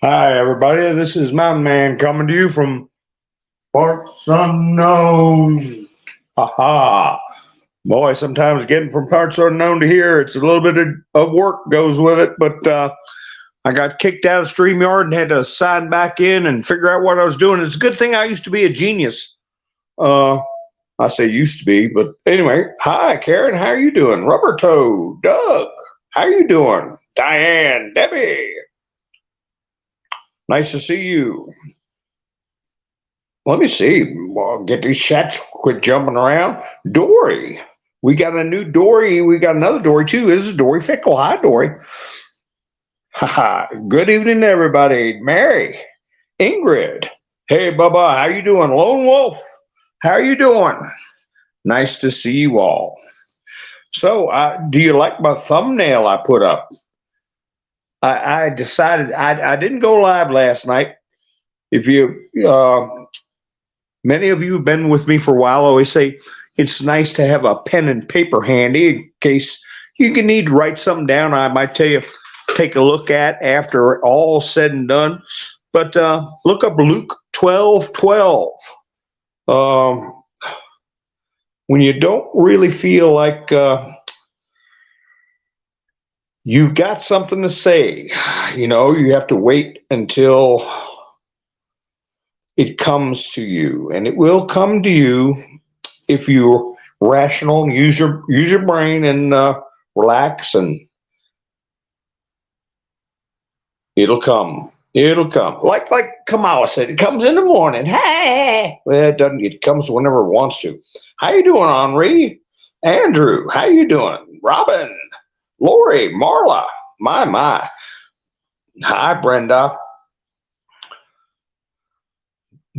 Hi, everybody. This is Mountain Man coming to you from parts unknown. Haha. Boy, sometimes getting from parts unknown to here, it's a little bit of work goes with it, but I got kicked out of StreamYard and had to sign back in and figure out what I was doing. It's a good thing I used to be a genius. Uh, I say used to be, but anyway. Hi, Karen. How are you doing? Rubber Toe, Doug. How are you doing? Diane, Debbie. Nice to see you. Let me see. Well, get these chats quit jumping around. Dory. We got a new Dory. We got another Dory too. This is Dory Fickle. Hi, Dory. Haha. Good evening, everybody. Mary. Ingrid. Hey, Bubba. How you doing? Lone Wolf. How are you doing? Nice to see you all. So, do you like my thumbnail I put up? I decided I didn't go live last night. If you many of you have been with me for a while, always say it's nice to have a pen and paper handy in case you can need to write something down. I might tell you, take a look at after all said and done. But look up Luke 12:12. When you don't really feel like you got something to say, you have to wait until it comes to you, and it will come to you if you're rational and use your brain and relax, and it'll come. It'll come. Like Kamala said, it comes in the morning. Hey, well, it doesn't. It comes whenever it wants to. How you doing, Henri? Andrew, how you doing? Robin, Lori, Marla, my. Hi, Brenda.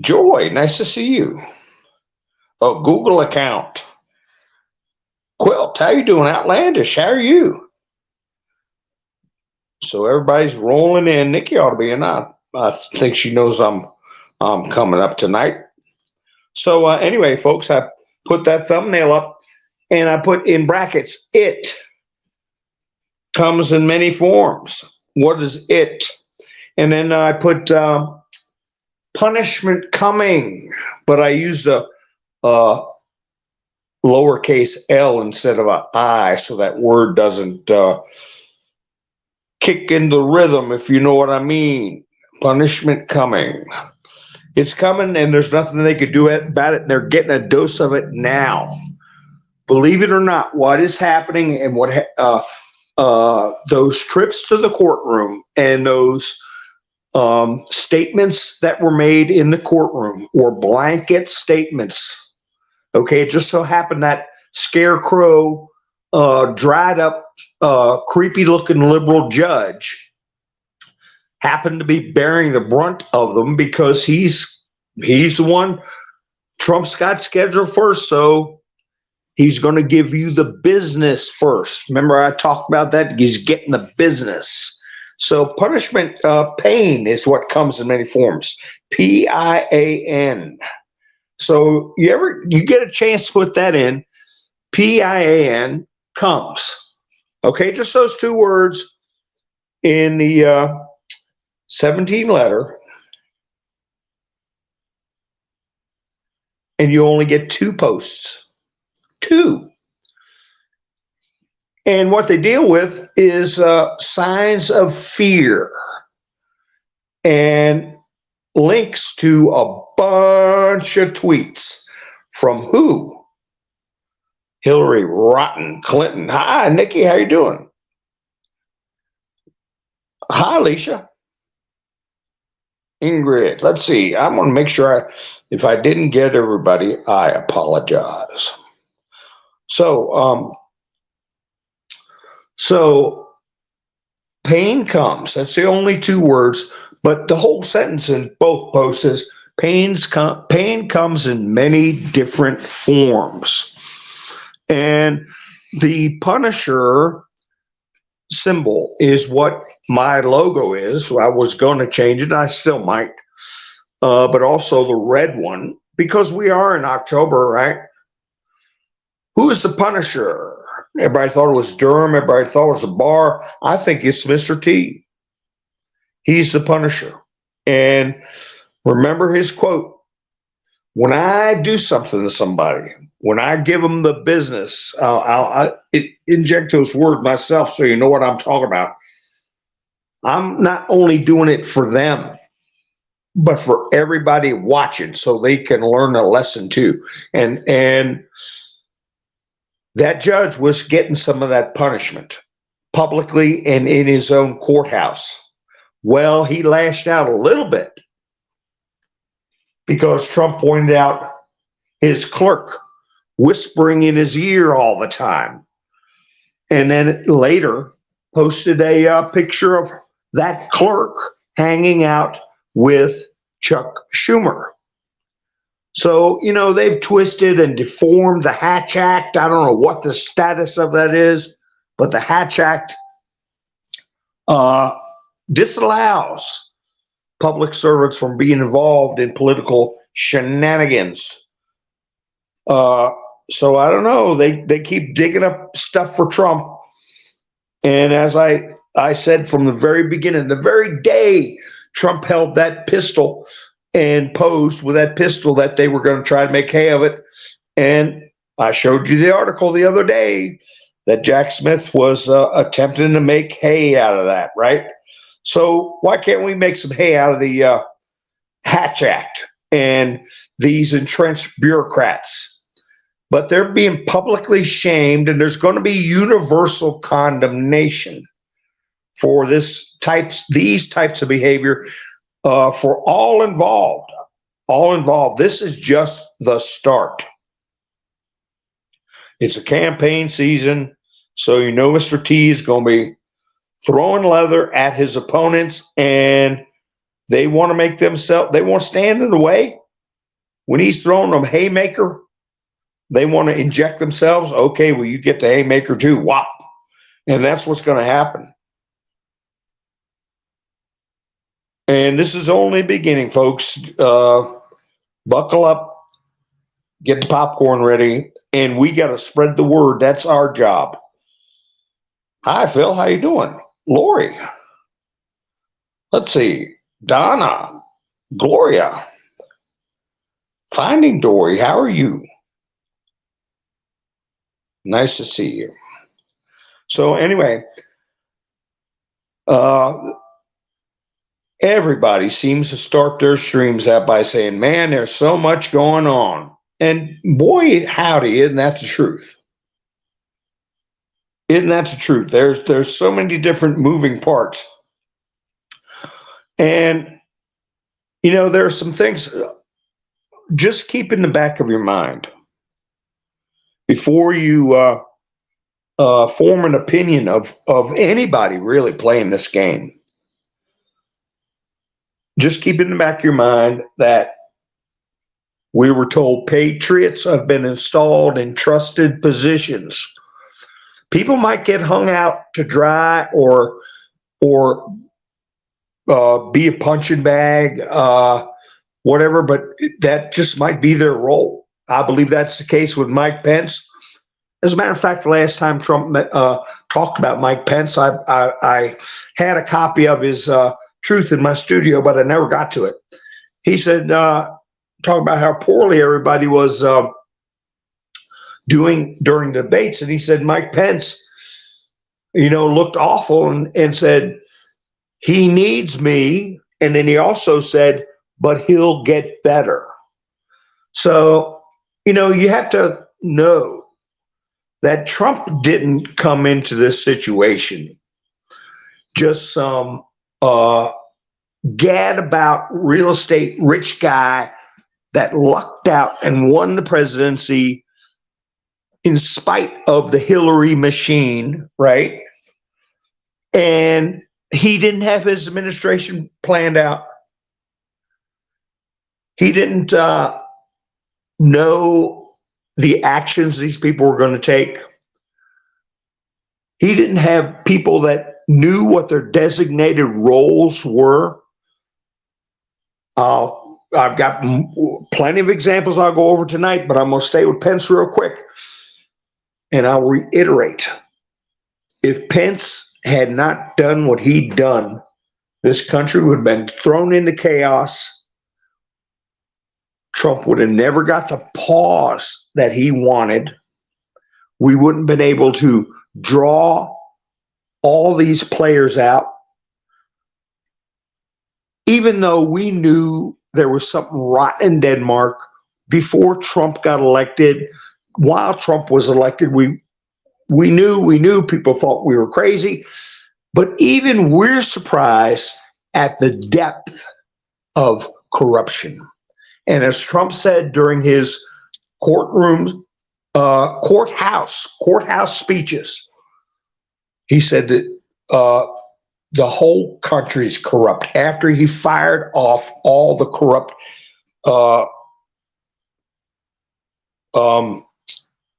Joy, nice to see you. Oh, Google account. Quilt, how you doing? Outlandish, how are you? So everybody's rolling in. Nikki ought to be in. I think she knows I'm coming up tonight. So anyway, folks, I put that thumbnail up and I put in brackets, it comes in many forms. What is it? And then I put punishment coming, but I used a lowercase l instead of a I, so that word doesn't kick into the rhythm, if you know what I mean. Punishment coming. It's coming, and there's nothing they could do about it. They're getting a dose of it now. Believe it or not, what is happening and what those trips to the courtroom and those statements that were made in the courtroom were blanket statements. Okay, it just so happened that scarecrow, dried up, creepy looking liberal judge happened to be bearing the brunt of them because he's the one Trump's got scheduled first, so he's going to give you the business first. Remember, I talked about that. He's getting the business. So punishment, pain is what comes in many forms. PIAN. So you get a chance to put that in. PIAN comes. Okay, just those two words in the 17 letter. And you only get 2 posts. 2. And what they deal with is signs of fear and links to a bunch of tweets from who? Hillary Rotten Clinton. Hi, Nikki. How you doing? Hi, Alicia. Ingrid. Let's see. I'm going to make sure if I didn't get everybody, I apologize. So pain comes. That's the only 2 words, but the whole sentence in both posts is pain comes in many different forms. And the Punisher symbol is what my logo is. I was going to change it. I still might. But also the red one, because we are in October, right? Who is the Punisher? Everybody thought it was Durham. Everybody thought it was a bar. I think it's Mr. T. He's the punisher. And remember his quote, when I do something to somebody, when I give them the business, I'll inject those words myself so you know what I'm talking about. I'm not only doing it for them, but for everybody watching so they can learn a lesson too. And that judge was getting some of that punishment publicly and in his own courthouse. Well, he lashed out a little bit because Trump pointed out his clerk whispering in his ear all the time. And then later posted a picture of that clerk hanging out with Chuck Schumer. So, you know, they've twisted and deformed the Hatch Act. I don't know what the status of that is, but the Hatch Act disallows public servants from being involved in political shenanigans. So I don't know. They keep digging up stuff for Trump. And as I said from the very beginning, the very day Trump held that pistol and posed with that pistol that they were going to try to make hay of it. And I showed you the article the other day that Jack Smith was attempting to make hay out of that, right? So why can't we make some hay out of the Hatch Act and these entrenched bureaucrats? But they're being publicly shamed, and there's going to be universal condemnation for these types of behavior for all involved. All involved. This is just the start. It's a campaign season, so you know Mr. T is going to be throwing leather at his opponents, and they want to make themselves, they want to stand in the way. When he's throwing them haymaker, they want to inject themselves. Okay, well, you get the haymaker too. Whop. And that's what's going to happen. And this is only beginning, folks. Buckle up, get the popcorn ready, and we got to spread the word. That's our job. Hi, Phil. How you doing? Lori. Let's see. Donna. Gloria. Finding Dory. How are you? Nice to see you. So anyway, everybody seems to start their streams out by saying, man, there's so much going on. And boy, howdy, isn't that the truth? Isn't that the truth? There's so many different moving parts. And, you know, there are some things, just keep in the back of your mind before you form an opinion of anybody really playing this game. Just keep in the back of your mind that we were told patriots have been installed in trusted positions. People might get hung out to dry or be a punching bag, whatever, but that just might be their role. I believe that's the case with Mike Pence. As a matter of fact, the last time Trump talked about Mike Pence, I had a copy of his Truth in my studio, but I never got to it. He said, talking about how poorly everybody was doing during the debates, and he said Mike Pence, you know, looked awful and said, he needs me, and then he also said, but he'll get better. So, you know, you have to know that Trump didn't come into this situation just some gad about real estate rich guy that lucked out and won the presidency in spite of the Hillary machine, right? And he didn't have his administration planned out. He didn't know the actions these people were going to take. He didn't have people that knew what their designated roles were. I've got plenty of examples I'll go over tonight, but I'm going to stay with Pence real quick. And I'll reiterate, if Pence had not done what he'd done This country would have been thrown into chaos. Trump would have never got the pause that he wanted. We wouldn't have been able to draw all these players out, even though we knew there was something rotten in Denmark before Trump got elected. While Trump was elected, we knew people thought we were crazy, but even we're surprised at the depth of corruption. And as Trump said during his courthouse speeches, he said that the whole country is corrupt. After he fired off all the corrupt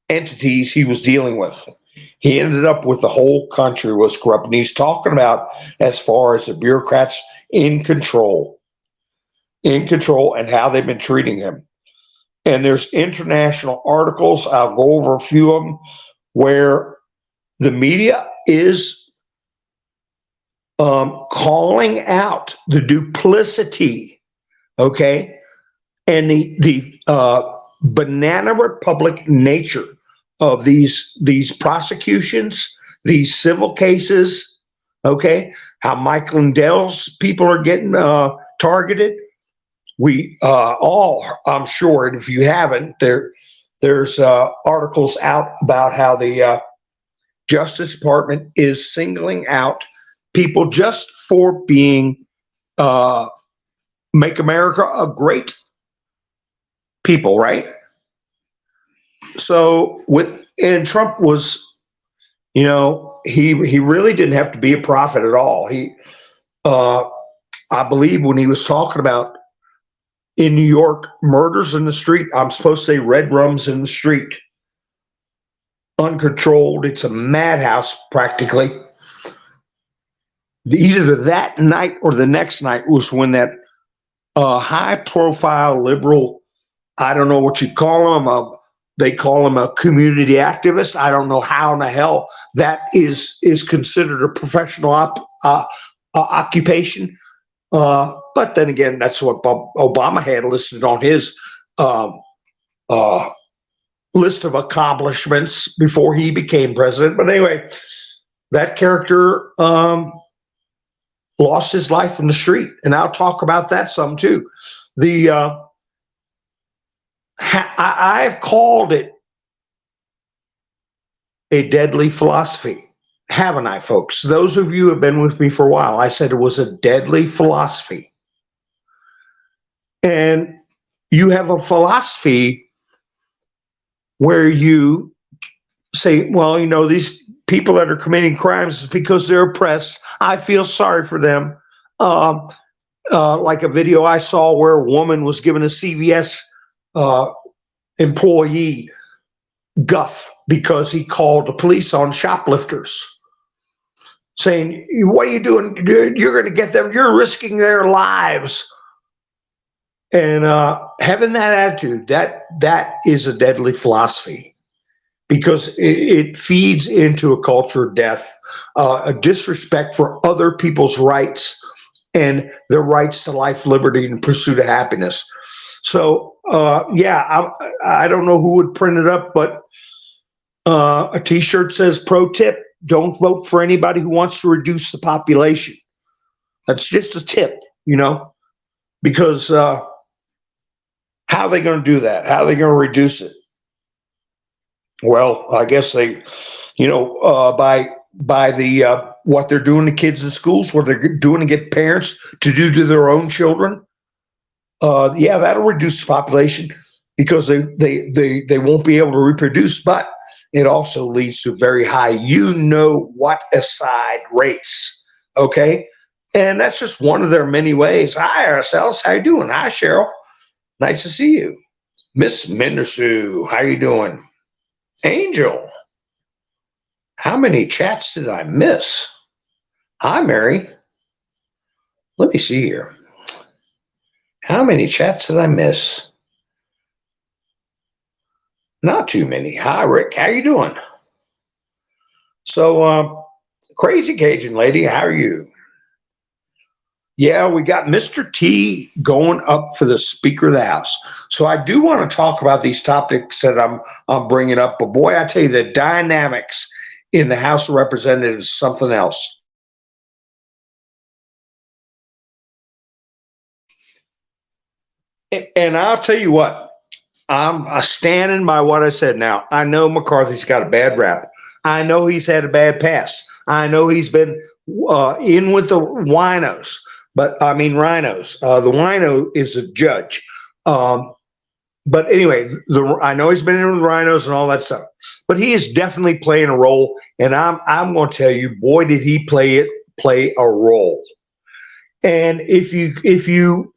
entities he was dealing with, he ended up with the whole country was corrupt. And he's talking about as far as the bureaucrats in control and how they've been treating him. And there's international articles, I'll go over a few of them, where the media is calling out the duplicity, okay, and the banana republic nature of these prosecutions, these civil cases, okay, how Michael Lindell's people are getting targeted. We all, I'm sure, and if you haven't, there's articles out about how the Justice Department is singling out people just for being make America a great people, right? So and Trump was, he really didn't have to be a prophet at all. I believe when he was talking about in New York, murders in the street, I'm supposed to say red rums in the street, uncontrolled. It's a madhouse practically. Either that night or the next night was when that high-profile liberal, I don't know what you call him, they call him a community activist. I don't know how in the hell that is considered a professional occupation. But then again, that's what Obama had listed on his list of accomplishments before he became president. But anyway, that character lost his life in the street, and I'll talk about that some too. I've called it a deadly philosophy, haven't I, folks? Those of you who have been with me for a while, I said it was a deadly philosophy. And you have a philosophy where you say, well, these people that are committing crimes is because they're oppressed. I feel sorry for them. Like a video I saw where a woman was given a CVS employee guff because he called the police on shoplifters, saying, what are you doing? You're going to get them. You're risking their lives. And having that attitude, that is a deadly philosophy, because it feeds into a culture of death, a disrespect for other people's rights and their rights to life, liberty, and pursuit of happiness. So, I don't know who would print it up, but a T-shirt says, pro tip, don't vote for anybody who wants to reduce the population. That's just a tip, because how are they going to do that? How are they going to reduce it? Well, I guess they, by the what they're doing to kids in schools, what they're doing to get parents to do to their own children. That'll reduce the population because they won't be able to reproduce, but it also leads to very high, aside rates. Okay. And that's just one of their many ways. Hi, Araceli. How you doing? Hi, Cheryl. Nice to see you. Miss Mendersu, how you doing? Angel. How many chats did I miss? Hi, Mary. Let me see here. How many chats did I miss? Not too many. Hi, Rick. How you doing? So, Crazy Cajun lady, how are you? Yeah, we got Mr. T going up for the Speaker of the House. So I do want to talk about these topics that I'm bringing up. But boy, I tell you, the dynamics in the House of Representatives is something else. And I'll tell you what, I'm standing by what I said. Now, I know McCarthy's got a bad rap. I know he's had a bad past. I know he's been in with the winos. But I mean, rhinos. The wino is a judge. But anyway, I know he's been in with rhinos and all that stuff. But he is definitely playing a role. And I'm going to tell you, boy, did he play a role. And if you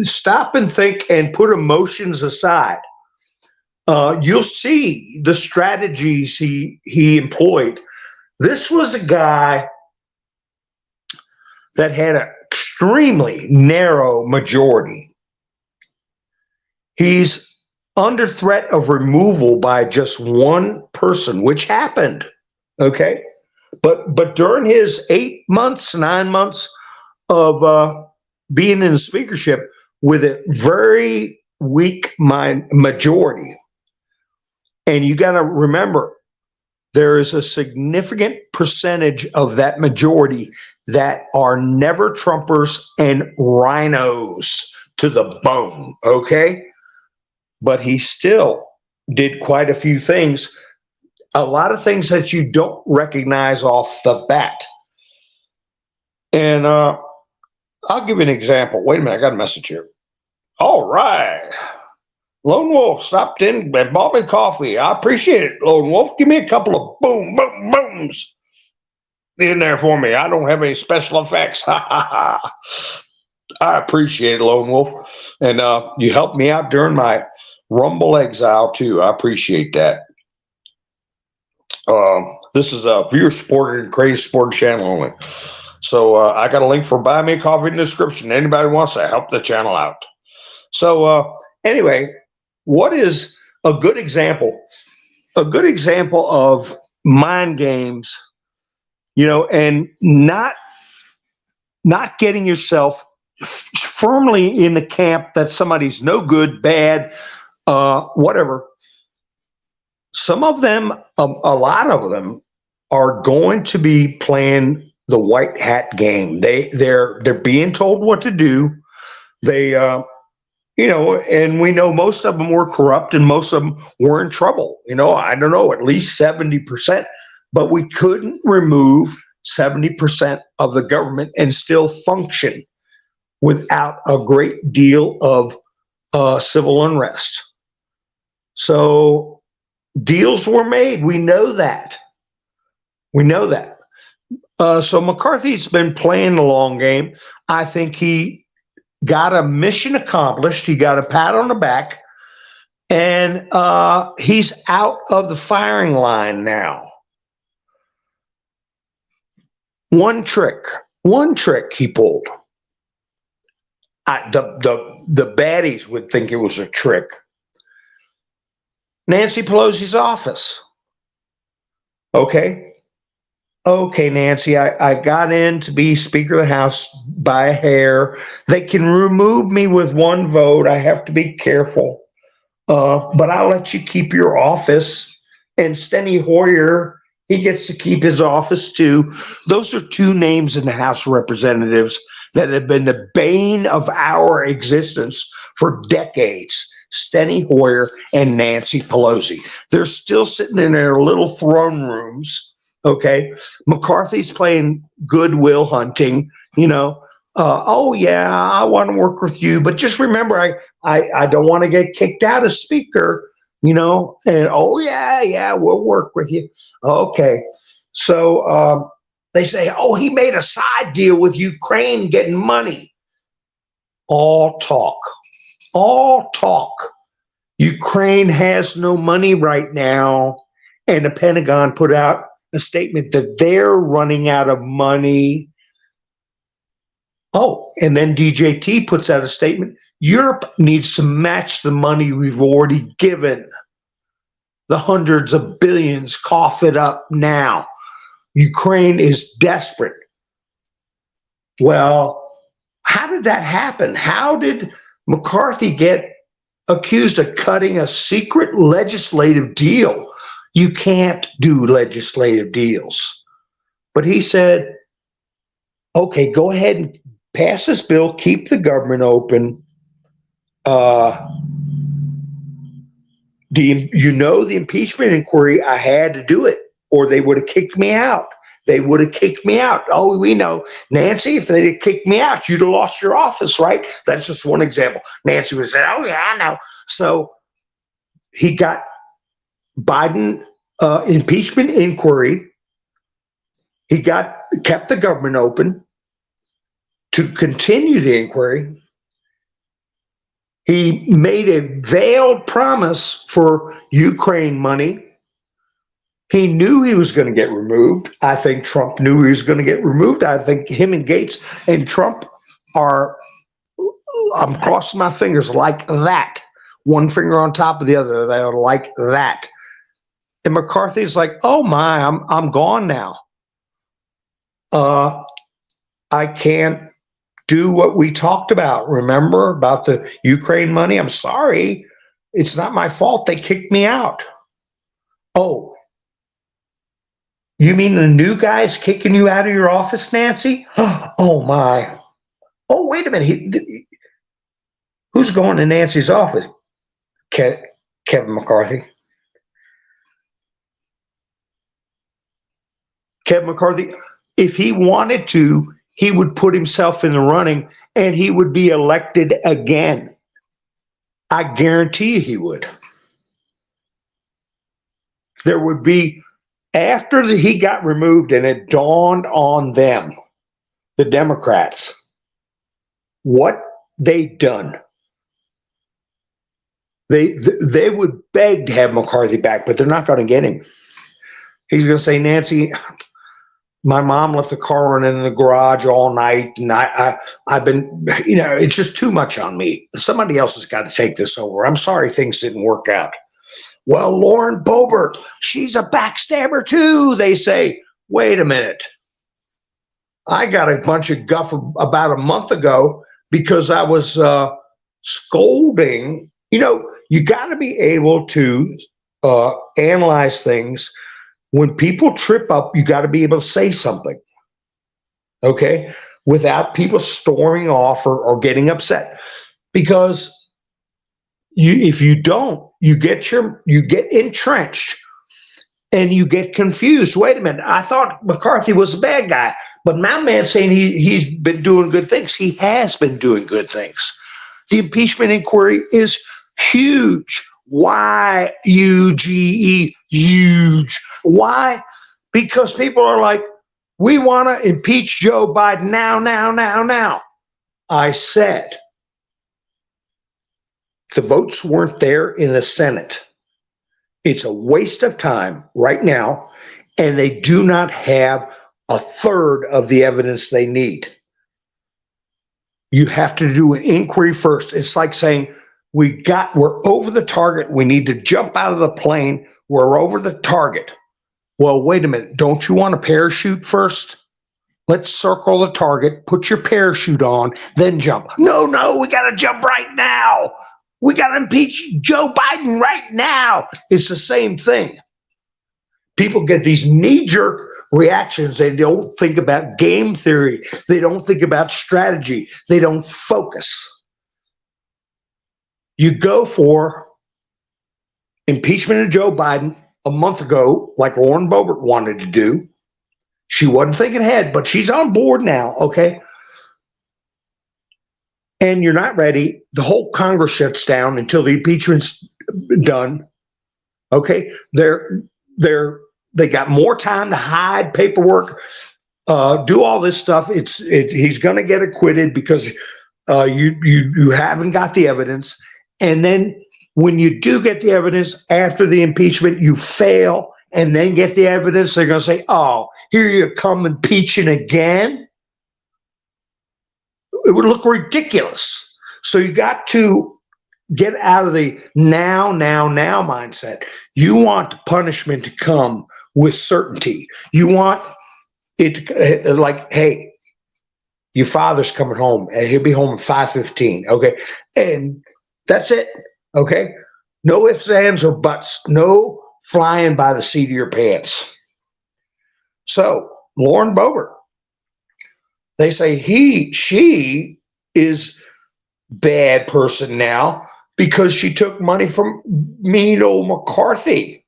stop and think and put emotions aside, you'll see the strategies he employed. This was a guy that had an extremely narrow majority. He's under threat of removal by just one person, which happened. Okay. But during his 9 months of being in the speakership with a very weak majority, and you got to remember, there is a significant percentage of that majority that are never Trumpers and rhinos to the bone, okay? But he still did quite a few things, a lot of things that you don't recognize off the bat. And I'll give you an example. Wait a minute, I got a message here. All right. Lone Wolf stopped in and bought me coffee. I appreciate it, Lone Wolf. Give me a couple of boom, boom, booms in there for me. I don't have any special effects. Ha, ha, ha. I appreciate it, Lone Wolf. And you helped me out during my Rumble exile, too. I appreciate that. This is a viewer-supported and crazy-supported channel only. So I got a link for Buy Me a Coffee in the description. Anybody wants to help the channel out. So anyway, what is a good example? A good example of mind games, and not getting yourself firmly in the camp that somebody's no good, bad, whatever. Some of them, a lot of them, are going to be playing the white hat game. They're being told what to do. They and we know most of them were corrupt and most of them were in trouble. I don't know, at least 70%, but we couldn't remove 70% of the government and still function without a great deal of civil unrest. So deals were made. We know that. So McCarthy's been playing the long game. I think he got a mission accomplished. He got a pat on the back, and he's out of the firing line now. One trick he pulled. The baddies would think it was a trick. Nancy Pelosi's office. Okay, Nancy, I got in to be Speaker of the House by a hair. They can remove me with one vote. I have to be careful. But I'll let you keep your office. And Steny Hoyer, he gets to keep his office too. Those are two names in the House of Representatives that have been the bane of our existence for decades. Steny Hoyer and Nancy Pelosi. They're still sitting in their little throne rooms. Okay, McCarthy's playing goodwill hunting, oh yeah, I want to work with you, but just remember, I don't want to get kicked out as Speaker, and oh yeah, we'll work with you. Okay, so they say, oh, he made a side deal with Ukraine getting money. All talk. Ukraine has no money right now, and the Pentagon put out a statement that they're running out of money. Oh, and then DJT puts out a statement. Europe needs to match the money we've already given. The hundreds of billions, cough it up now. Ukraine is desperate. Well, how did that happen? How did McCarthy get accused of cutting a secret legislative deal? You can't do legislative deals. But he said, okay, go ahead and pass this bill, keep the government open. The impeachment inquiry, I had to do it, or they would have kicked me out. They would have kicked me out. Oh, we know, Nancy, if they had kicked me out, you'd have lost your office, right? That's just one example. Nancy would say, oh, yeah, I know. So he got Biden impeachment inquiry. He kept the government open to continue the inquiry. He made a veiled promise for Ukraine money. He knew he was going to get removed. I think Trump knew he was going to get removed. I think him and Gates and Trump are, I'm crossing my fingers like that. One finger on top of the other. They are like that. And McCarthy's like, oh my, I'm gone now. I can't do what we talked about. Remember about the Ukraine money? I'm sorry. It's not my fault. They kicked me out. Oh, you mean the new guy's kicking you out of your office, Nancy? Oh my. Oh, wait a minute. Who's going to Nancy's office? Kevin McCarthy. Kevin McCarthy, if he wanted to, he would put himself in the running and he would be elected again. I guarantee you he would. There would be, after he got removed and it dawned on them, the Democrats, what they'd done. They would beg to have McCarthy back, but they're not going to get him. He's going to say, Nancy, my mom left the car running in the garage all night, and I've been, it's just too much on me. Somebody else has got to take this over. I'm sorry things didn't work out. Well, Lauren Boebert, she's a backstabber too, they say. Wait a minute. I got a bunch of guff about a month ago because I was scolding. You got to be able to analyze things. When people trip up, you got to be able to say something, okay, without people storming off or getting upset. Because if you don't, you get entrenched and you get confused. Wait a minute, I thought McCarthy was a bad guy, but my man's saying he's been doing good things. He has been doing good things. The impeachment inquiry is huge. Y-U-G-E, huge. Why? Because people are like, we want to impeach Joe Biden now. I said, the votes weren't there in the Senate. It's a waste of time right now, and they do not have a third of the evidence they need. You have to do an inquiry first. It's like saying, we're over the target. We need to jump out of the plane. We're over the target. Well, wait a minute. Don't you want a parachute first? Let's circle the target, put your parachute on, then jump. No, we got to jump right now. We got to impeach Joe Biden right now. It's the same thing. People get these knee-jerk reactions. They don't think about game theory. They don't think about strategy. They don't focus. You go for impeachment of Joe Biden a month ago, like Lauren Boebert wanted to do. She wasn't thinking ahead, but she's on board now, okay? And you're not ready. The whole Congress shuts down until the impeachment's done, okay? They got more time to hide paperwork, do all this stuff. He's going to get acquitted because you haven't got the evidence. And then when you do get the evidence after the impeachment, you fail and then get the evidence. They're going to say, oh, here you come impeaching again. It would look ridiculous. So you got to get out of the now mindset. You want punishment to come with certainty. You want it like, hey, Your father's coming home, and he'll be home at 5:15. Okay, and that's it. Okay, no ifs, ands, or buts. No flying by the seat of your pants. So Lauren Boebert, they say she is bad person now because she took money from mean old McCarthy.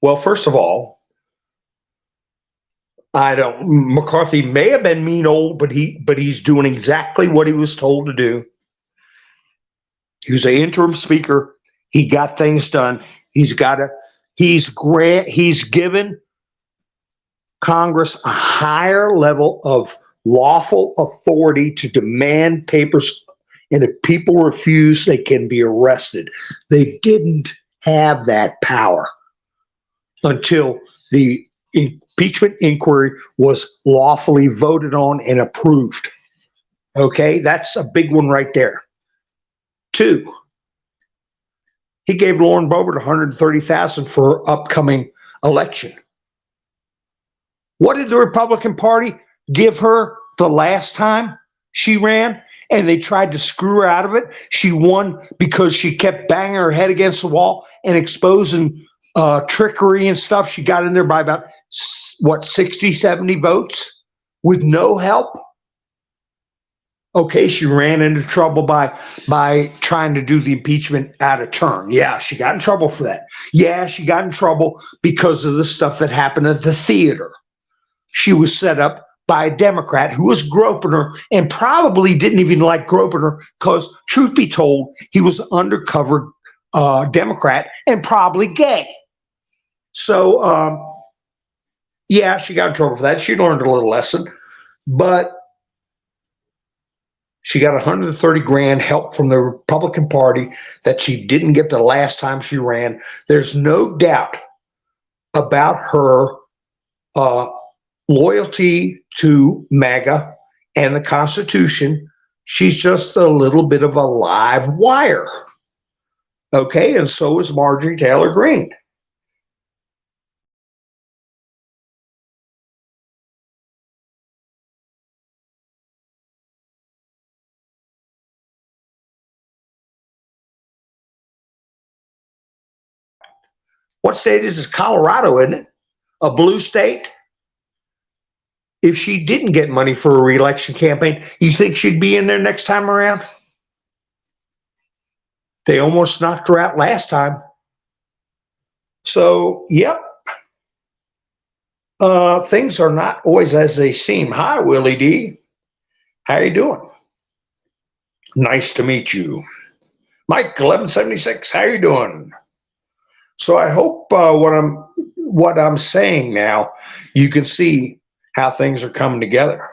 Well, first of all, McCarthy may have been mean old, but he's doing exactly what he was told to do. He was an interim speaker. He got things done. He's given Congress a higher level of lawful authority to demand papers, and if people refuse, they can be arrested. They didn't have that power until the impeachment inquiry was lawfully voted on and approved. Okay, that's a big one right there. 2, he gave Lauren Boebert $130,000 for her upcoming election. What did the Republican Party give her the last time she ran? And they tried to screw her out of it. She won because she kept banging her head against the wall and exposing trickery and stuff. She got in there by about 60, 70 votes with no help. Okay, she ran into trouble by trying to do the impeachment out of turn. Yeah, she got in trouble for that. Yeah, she got in trouble because of the stuff that happened at the theater. She was set up by a Democrat who was groping her and probably didn't even like groping her because, truth be told, he was an undercover Democrat and probably gay. So, yeah, she got in trouble for that. She learned a little lesson, but she got $130,000 help from the Republican Party that she didn't get the last time she ran. There's no doubt about her loyalty to MAGA and the Constitution. She's just a little bit of a live wire. Okay, and so is Marjorie Taylor Greene. What state is this? Colorado, isn't it? A blue state? If she didn't get money for a re-election campaign, you think she'd be in there next time around? They almost knocked her out last time. So, yep. Things are not always as they seem. Hi, Willie D. How you doing? Nice to meet you. Mike 1176, how you doing? So I hope what I'm saying now, you can see how things are coming together.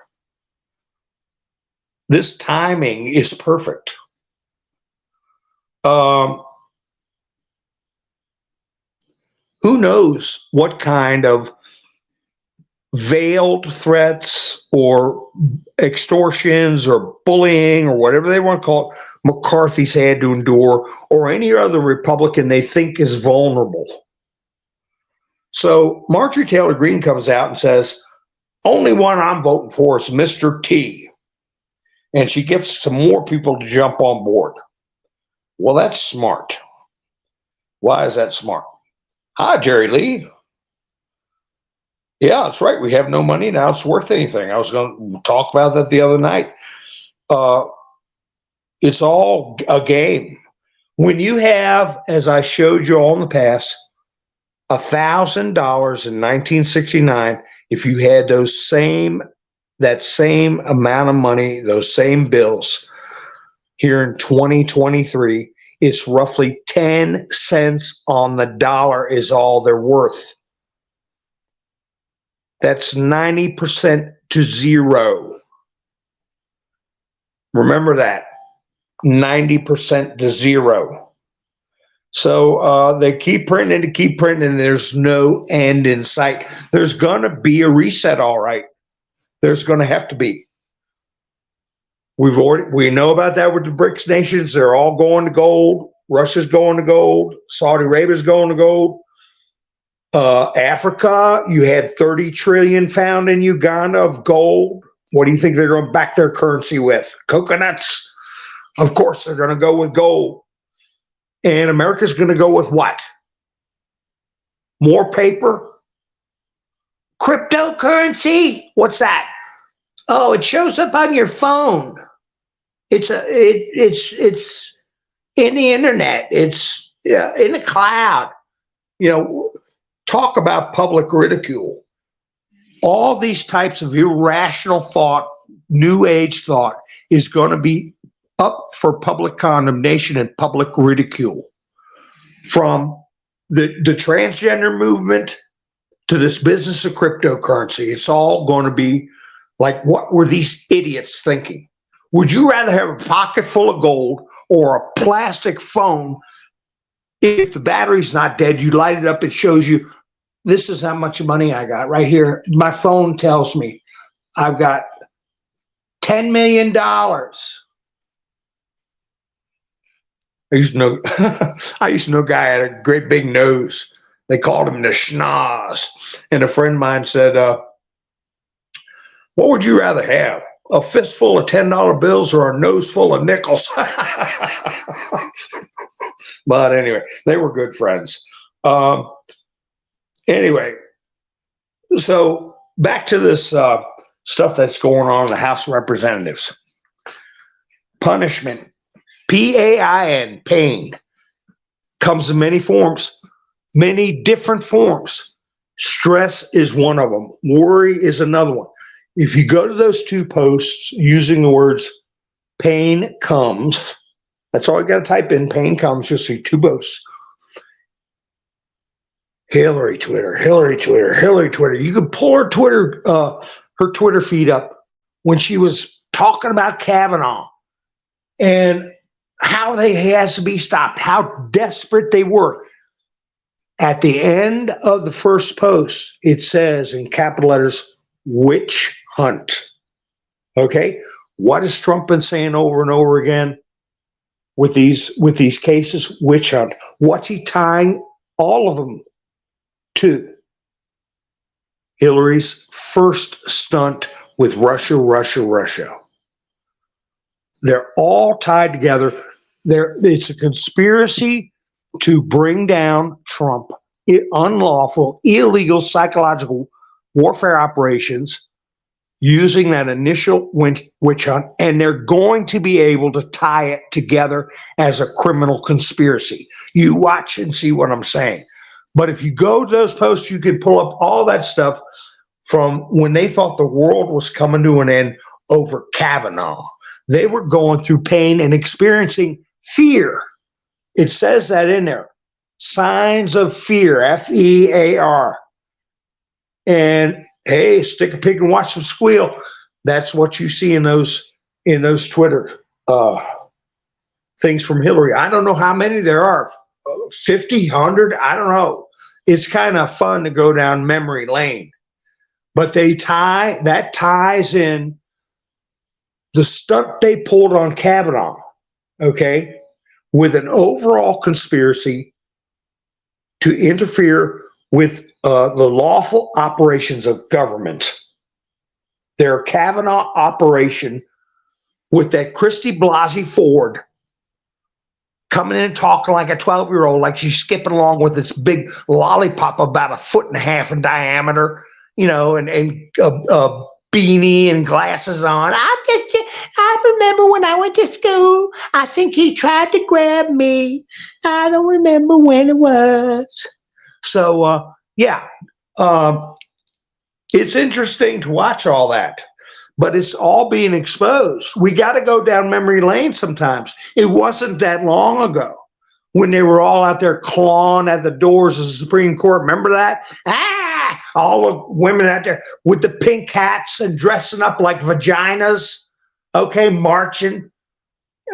This timing is perfect. Who knows what kind of veiled threats or extortions or bullying or whatever they want to call it, McCarthy's had to endure, or any other Republican they think is vulnerable. So Marjorie Taylor Greene comes out and says, only one I'm voting for is Mr. T. And she gets some more people to jump on board. Well, that's smart. Why is that smart? Hi, Jerry Lee. Yeah, that's right. We have no money now. It's worth anything. I was going to talk about that the other night. It's all a game. When you have, as I showed you all in the past, $1,000 in 1969, if you had that same amount of money, those same bills here in 2023, it's roughly 10 cents on the dollar is all they're worth. That's 90% to zero. Remember that. 90% to zero. So they keep printing and keep printing, and there's no end in sight. There's going to be a reset, all right. There's going to have to be. We know about that with the BRICS nations. They're all going to gold. Russia's going to gold. Saudi Arabia's going to gold. Africa, you had 30 trillion found in Uganda of gold. What do you think they're going to back their currency with? Coconuts. Of course, they're going to go with gold. And America's going to go with what? More paper? Cryptocurrency? What's that? Oh, it shows up on your phone. It's in the internet. It's in the cloud. Talk about public ridicule. All these types of irrational thought, new age thought, is going to be up for public condemnation and public ridicule. From the transgender movement to this business of cryptocurrency, it's all going to be like, what were these idiots thinking? Would you rather have a pocket full of gold or a plastic phone? If the battery's not dead, you light it up, it shows you, this is how much money I got right here. My phone tells me I've got $10 million. I used to know a guy had a great big nose. They called him the schnoz. And a friend of mine said, what would you rather have? A fistful of $10 bills or a nose full of nickels? But anyway, they were good friends. Anyway, so back to this stuff that's going on in the House of Representatives. Punishment, PAIN, pain, comes in many forms, many different forms. Stress is one of them. Worry is another one. If you go to those two posts using the words pain comes, that's all you got to type in, pain comes, you'll see two posts. Hillary Twitter, Hillary Twitter, Hillary Twitter. You can pull her Twitter feed up when she was talking about Kavanaugh and how they has to be stopped, how desperate they were. At the end of the first post, it says in capital letters, witch hunt. Okay? What has Trump been saying over and over again with these cases? Witch hunt. What's he tying all of them to? Hillary's first stunt with Russia, Russia, Russia. They're all tied together. It's a conspiracy to bring down Trump. Unlawful, illegal, psychological warfare operations using that initial witch hunt, and they're going to be able to tie it together as a criminal conspiracy. You watch and see what I'm saying. But if you go to those posts, you can pull up all that stuff from when they thought the world was coming to an end over Kavanaugh. They were going through pain and experiencing fear. It says that in there. Signs of fear, F-E-A-R. And hey, stick a pig and watch them squeal. That's what you see in those Twitter things from Hillary. I don't know how many there are. 50, 100, I don't know. It's kind of fun to go down memory lane. But that ties in the stunt they pulled on Kavanaugh, okay, with an overall conspiracy to interfere with the lawful operations of government. Their Kavanaugh operation with that Christy Blasey Ford coming in and talking like a 12-year-old, like she's skipping along with this big lollipop about 1.5 feet in diameter, and a beanie and glasses on. I remember when I went to school, I think he tried to grab me. I don't remember when it was. So, it's interesting to watch all that. But it's all being exposed. We got to go down memory lane sometimes. It wasn't that long ago when they were all out there clawing at the doors of the Supreme Court. Remember that? All the women out there with the pink hats and dressing up like vaginas, okay, marching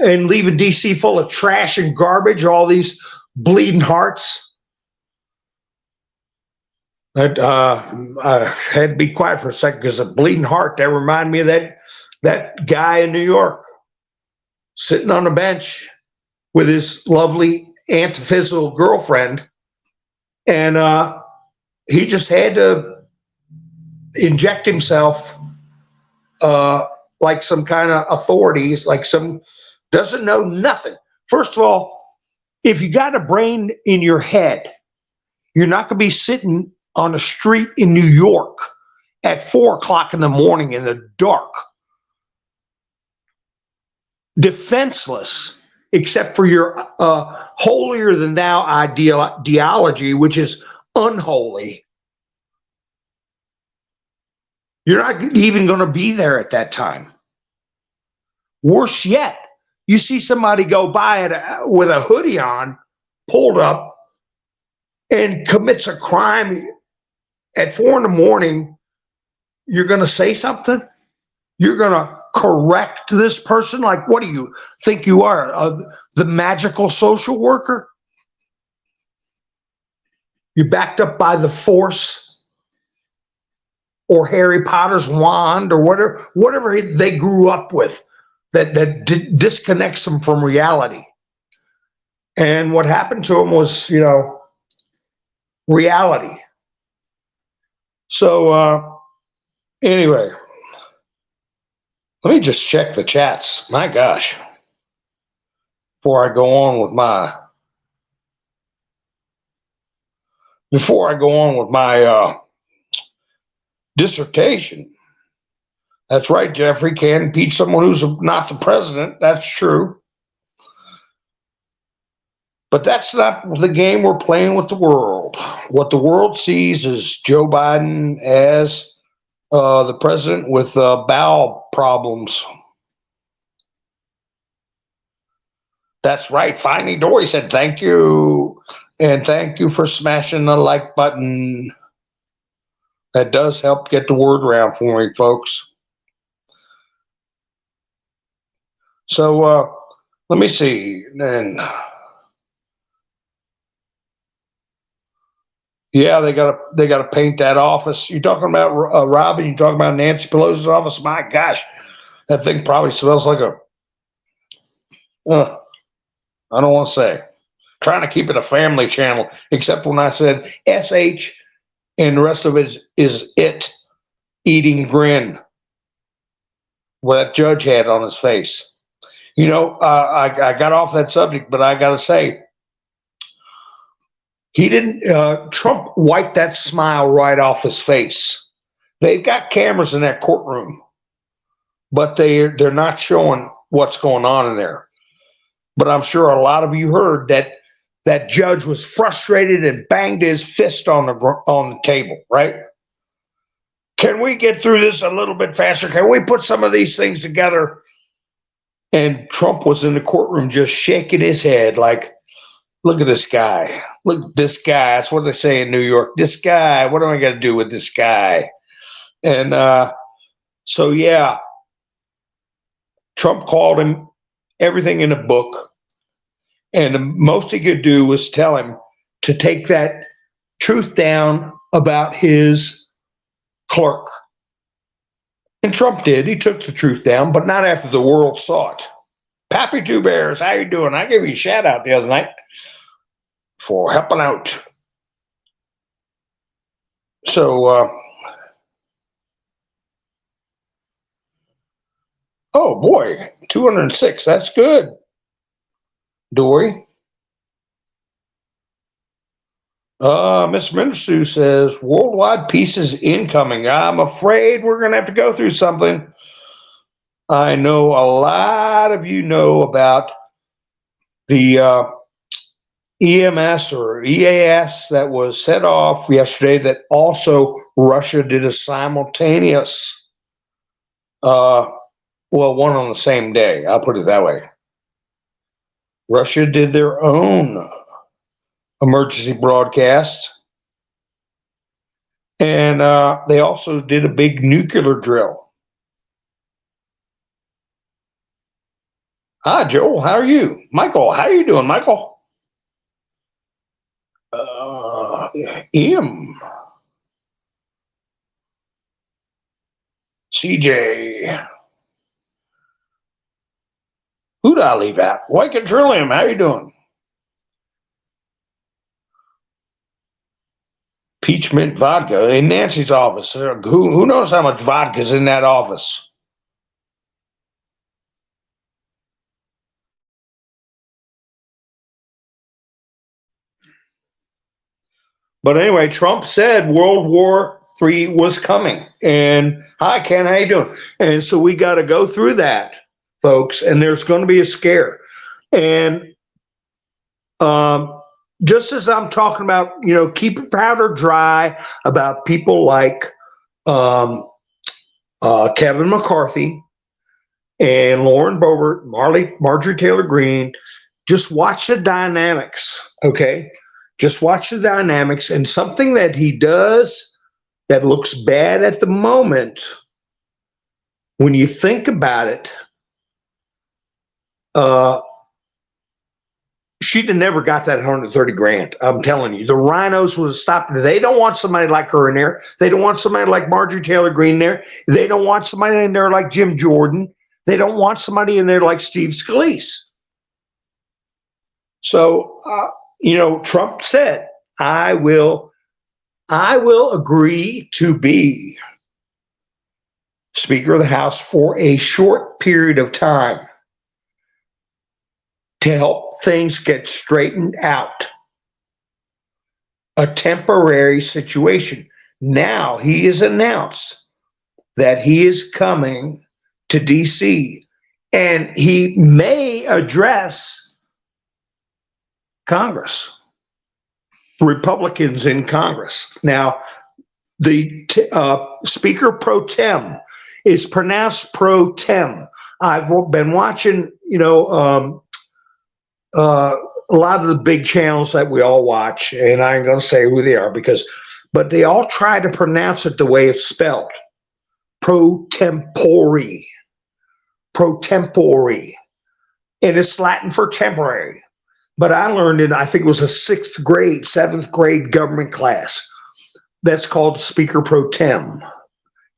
and leaving D.C. full of trash and garbage, all these bleeding hearts. I had to be quiet for a second because a bleeding heart, that reminded me of that guy in New York sitting on a bench with his lovely antiphysical girlfriend. And he just had to inject himself like some kind of authorities, like some doesn't know nothing. First of all, if you got a brain in your head, you're not going to be sitting on a street in New York at 4 o'clock in the morning in the dark, defenseless, except for your holier than thou ideology, which is unholy. You're not even going to be there at that time. Worse yet, you see somebody go by with a hoodie on, pulled up, and commits a crime at 4 in the morning. You're going to say something? You're going to correct this person? Like, what do you think you are? The magical social worker? You're backed up by the Force or Harry Potter's wand or whatever they grew up with that disconnects them from reality. And what happened to him was, reality. So anyway, let me just check the chats. My gosh. Before I go on with my dissertation. That's right, Jeffrey. Can't impeach someone who's not the president. That's true. But that's not the game we're playing with the world. What the world sees is Joe Biden as the president with bowel problems. That's right. Finally, Dory said thank you. And thank you for smashing the like button. That does help get the word around for me, folks. So let me see. And yeah, they got to paint that office. You're talking about Robin. You're talking about Nancy Pelosi's office. My gosh, that thing probably smells like a. I don't want to say. Trying to keep it a family channel, except when I said SH, and the rest of it is it eating grin. What that judge had on his face. I got off that subject, but I got to say, he didn't. Trump wiped that smile right off his face. They've got cameras in that courtroom, but they're not showing what's going on in there. But I'm sure a lot of you heard that judge was frustrated and banged his fist on the table, right? Can we get through this a little bit faster? Can we put some of these things together? And Trump was in the courtroom just shaking his head like, look at this guy. Look at this guy. That's what they say in New York. This guy, what am I going to do with this guy? And so, yeah, Trump called him everything in the book. And the most he could do was tell him to take that truth down about his clerk. And Trump did. He took the truth down, but not after the world saw it. Pappy Two Bears, how you doing? I gave you a shout out the other night for helping out. So, oh boy, 206. That's good, Dory. Mr. Mindersu says, worldwide peace is incoming. I'm afraid we're going to have to go through something. I know a lot of you know about the EMS or EAS that was set off yesterday that also Russia did a simultaneous, one on the same day. I'll put it that way. Russia did their own emergency broadcast. And they also did a big nuclear drill. Hi, Joel. How are you? Michael, how are you doing, Michael? Ian. CJ. Who'd I leave out? White Trillium, how you doing? Impeachment vodka in Nancy's office. Who knows how much vodka's in that office? But anyway, Trump said World War III was coming. And hi, Ken, how you doing? And so we got to go through that, folks. And there's going to be a scare. And just as I'm talking about, keep your powder dry about people like Kevin McCarthy and Lauren Boebert, Marjorie Taylor Greene, just watch the dynamics, okay? Just watch the dynamics, and something that he does that looks bad at the moment, when you think about it, she'd have never got that 130 grand. I'm telling you, the rhinos would have stopped her. They don't want somebody like her in there. They don't want somebody like Marjorie Taylor Greene there. They don't want somebody in there like Jim Jordan. They don't want somebody in there like Steve Scalise. So, Trump said, I will agree to be Speaker of the House for a short period of time to help things get straightened out. A temporary situation. Now he has announced that he is coming to DC, and he may address Congress, Republicans in Congress. Now, the Speaker pro tem is pronounced pro tem. I've been watching, a lot of the big channels that we all watch, and I ain't going to say who they are but they all try to pronounce it the way it's spelled. Pro tempore. Pro tempore. And it's Latin for temporary. But I learned it, I think it was a 7th grade government class. That's called Speaker pro tem.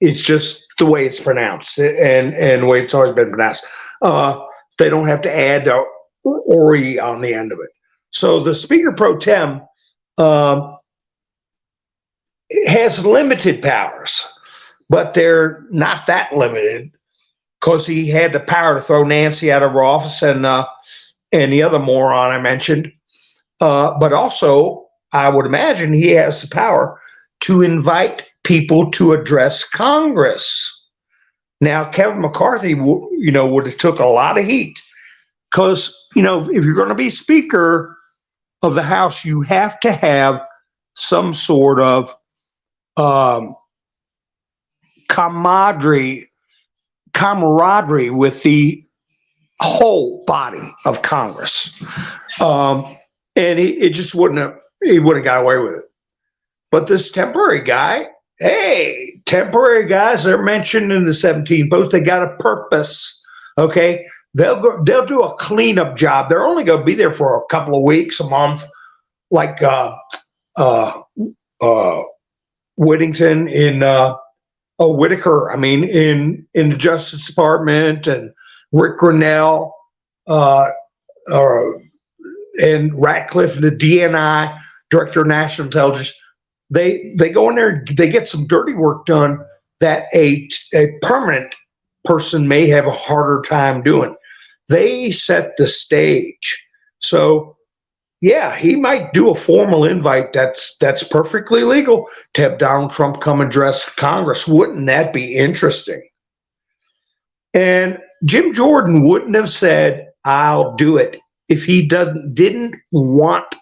It's just the way it's pronounced and the way it's always been pronounced. They don't have to add the ori on the end of it. So the Speaker pro tem has limited powers, but they're not that limited because he had the power to throw Nancy out of her office and the other moron I mentioned. But also, I would imagine he has the power to invite people to address Congress. Now, Kevin McCarthy, would have took a lot of heat because, if you're going to be Speaker of the House, you have to have some sort of camaraderie with the whole body of Congress. And he would have got away with it. But this temporary guy, hey, temporary guys, they're mentioned in the 17 post. They got a purpose. Okay. They'll do a cleanup job. They're only going to be there for a couple of weeks, a month, like Whittington Whitaker, in the Justice Department, and Rick Grinnell, and Ratcliffe, the DNI, Director of National Intelligence. They go in there, they get some dirty work done that a permanent person may have a harder time doing. They set the stage. So, yeah, he might do a formal invite that's perfectly legal to have Donald Trump come address Congress. Wouldn't that be interesting? And Jim Jordan wouldn't have said, I'll do it, if he didn't want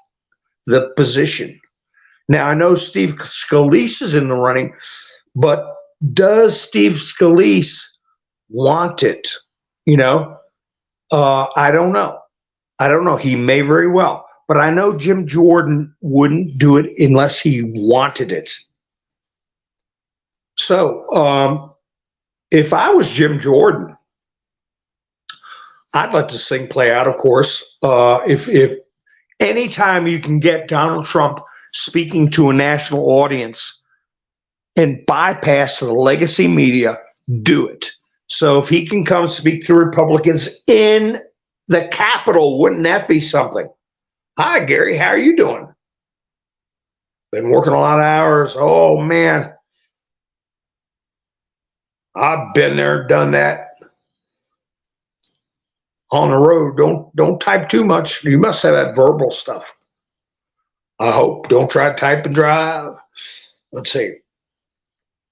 the position. Now, I know Steve Scalise is in the running, but does Steve Scalise want it? I don't know. He may very well. But I know Jim Jordan wouldn't do it unless he wanted it. So if I was Jim Jordan, I'd let this thing play out, of course. If anytime you can get Donald Trump speaking to a national audience and bypass the legacy media, do it. So if he can come speak to Republicans in the Capitol, wouldn't that be something? Hi, Gary. How are you doing? been working a lot of hours. Oh man, I've been there, done that. On the road, don't type too much. You must have that verbal stuff. I hope. Don't try to type and drive. Let's see.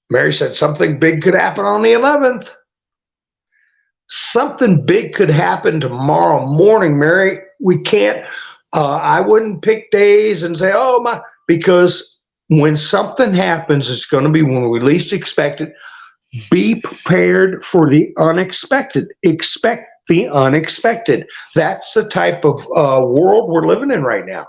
Mary said something big could happen on the 11th. Something big could happen tomorrow morning, Mary. We can't. I wouldn't pick days and say, oh my, because when something happens, it's going to be when we least expect it. Be prepared for the unexpected. Expect the unexpected. That's the type of world we're living in right now.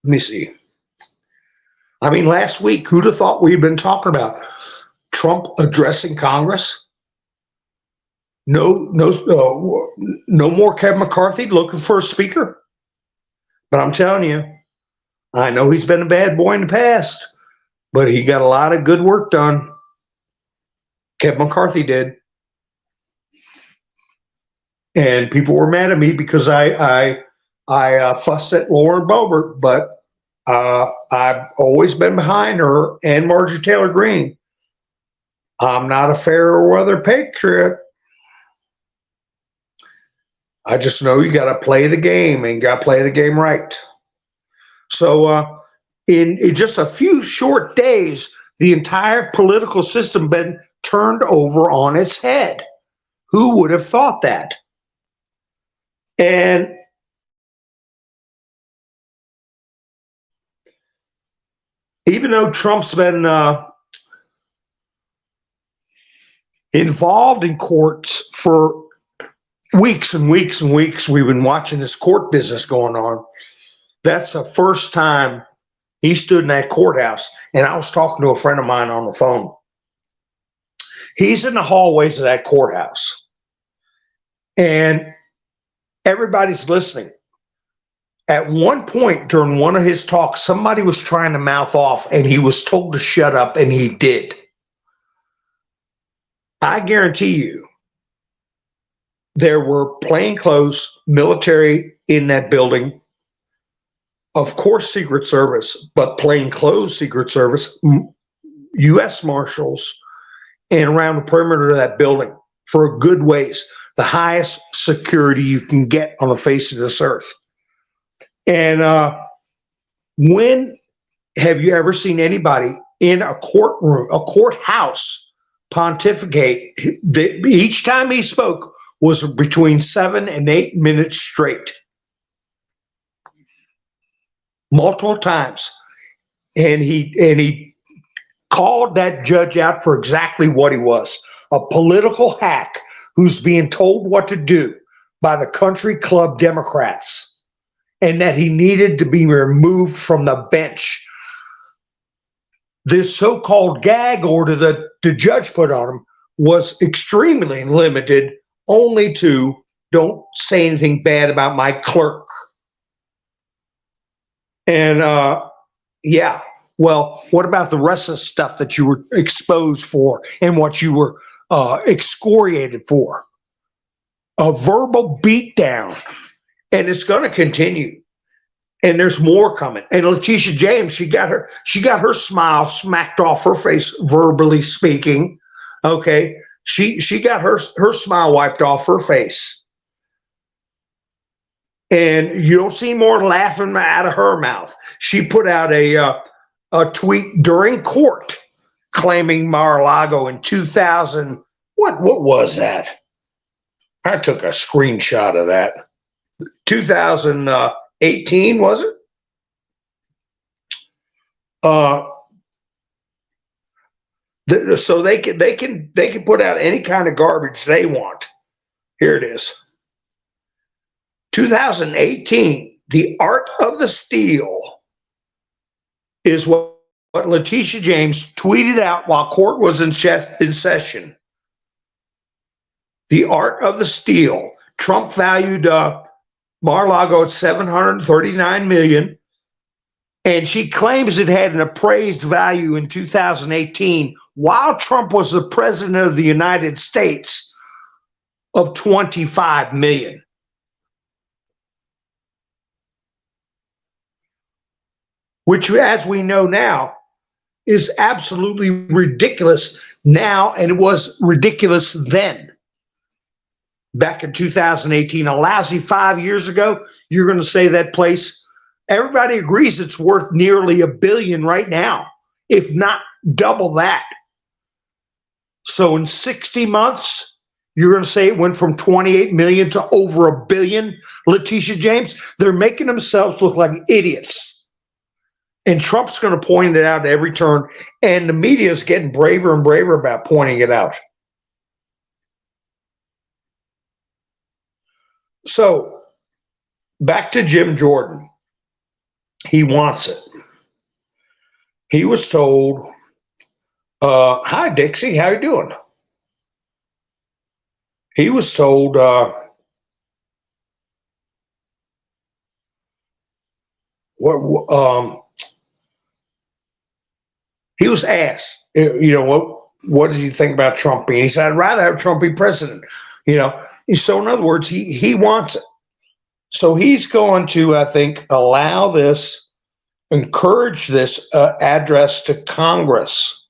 Let me see. I mean, last week, who'd have thought we'd been talking about Trump addressing Congress? No more Kevin McCarthy looking for a speaker. But I'm telling you, I know he's been a bad boy in the past, but he got a lot of good work done. Kevin McCarthy did. And people were mad at me because I fussed at Lauren Boebert, but I've always been behind her and Marjorie Taylor Greene. I'm not a fair weather patriot. I just know you got to play the game and got to play the game right. So in just a few short days, the entire political system been turned over on its head. Who would have thought that? And even though Trump's been involved in courts for weeks and weeks and weeks, we've been watching this court business going on. That's the first time he stood in that courthouse. And I was talking to a friend of mine on the phone. He's in the hallways of that courthouse. And everybody's listening. At one point during one of his talks, somebody was trying to mouth off and he was told to shut up, and he did. I guarantee you there were plainclothes military in that building. Of course, Secret Service, but plainclothes Secret Service, U.S. Marshals, and around the perimeter of that building for a good ways. The highest security you can get on the face of this earth. And when have you ever seen anybody in a courtroom, a courthouse, pontificate? Each time he spoke was between 7 and 8 minutes straight. Multiple times. And he called that judge out for exactly what he was, a political hack who's being told what to do by the country club Democrats, and that he needed to be removed from the bench. This so-called gag order that the judge put on him was extremely limited, only to don't say anything bad about my clerk. And yeah, well, what about the rest of the stuff that you were exposed for and what you were excoriated for? A verbal beatdown. And it's going to continue. And there's more coming. And Letitia James, she got her smile smacked off her face, verbally speaking. Okay. She got her smile wiped off her face. And you'll see more laughing out of her mouth. She put out a tweet during court claiming Mar-a-Lago in 2000. What was that? I took a screenshot of that. 2018, was it? So they can put out any kind of garbage they want. Here it is. 2018, The Art of the Steal is what Letitia James tweeted out while court was in session. The Art of the Steal. Trump valued Mar-a-Lago at $739 million. And she claims it had an appraised value in 2018 while Trump was the president of the United States of 25 million. Which, as we know now, is absolutely ridiculous now, and it was ridiculous then. Back in 2018, a lousy 5 years ago, you're going to say that place, everybody agrees it's worth nearly $1 billion right now, if not double that. So in 60 months, you're going to say it went from 28 million to over $1 billion. Letitia James, they're making themselves look like idiots. And Trump's going to point it out at every turn, and the media is getting braver and braver about pointing it out. So, back to Jim Jordan. He wants it. He was told, hi, Dixie, how you doing? He was told, he was asked, what does he think about Trump being? He said, I'd rather have Trump be president. So in other words, he wants it. So he's going to, I think, allow this, encourage this address to Congress.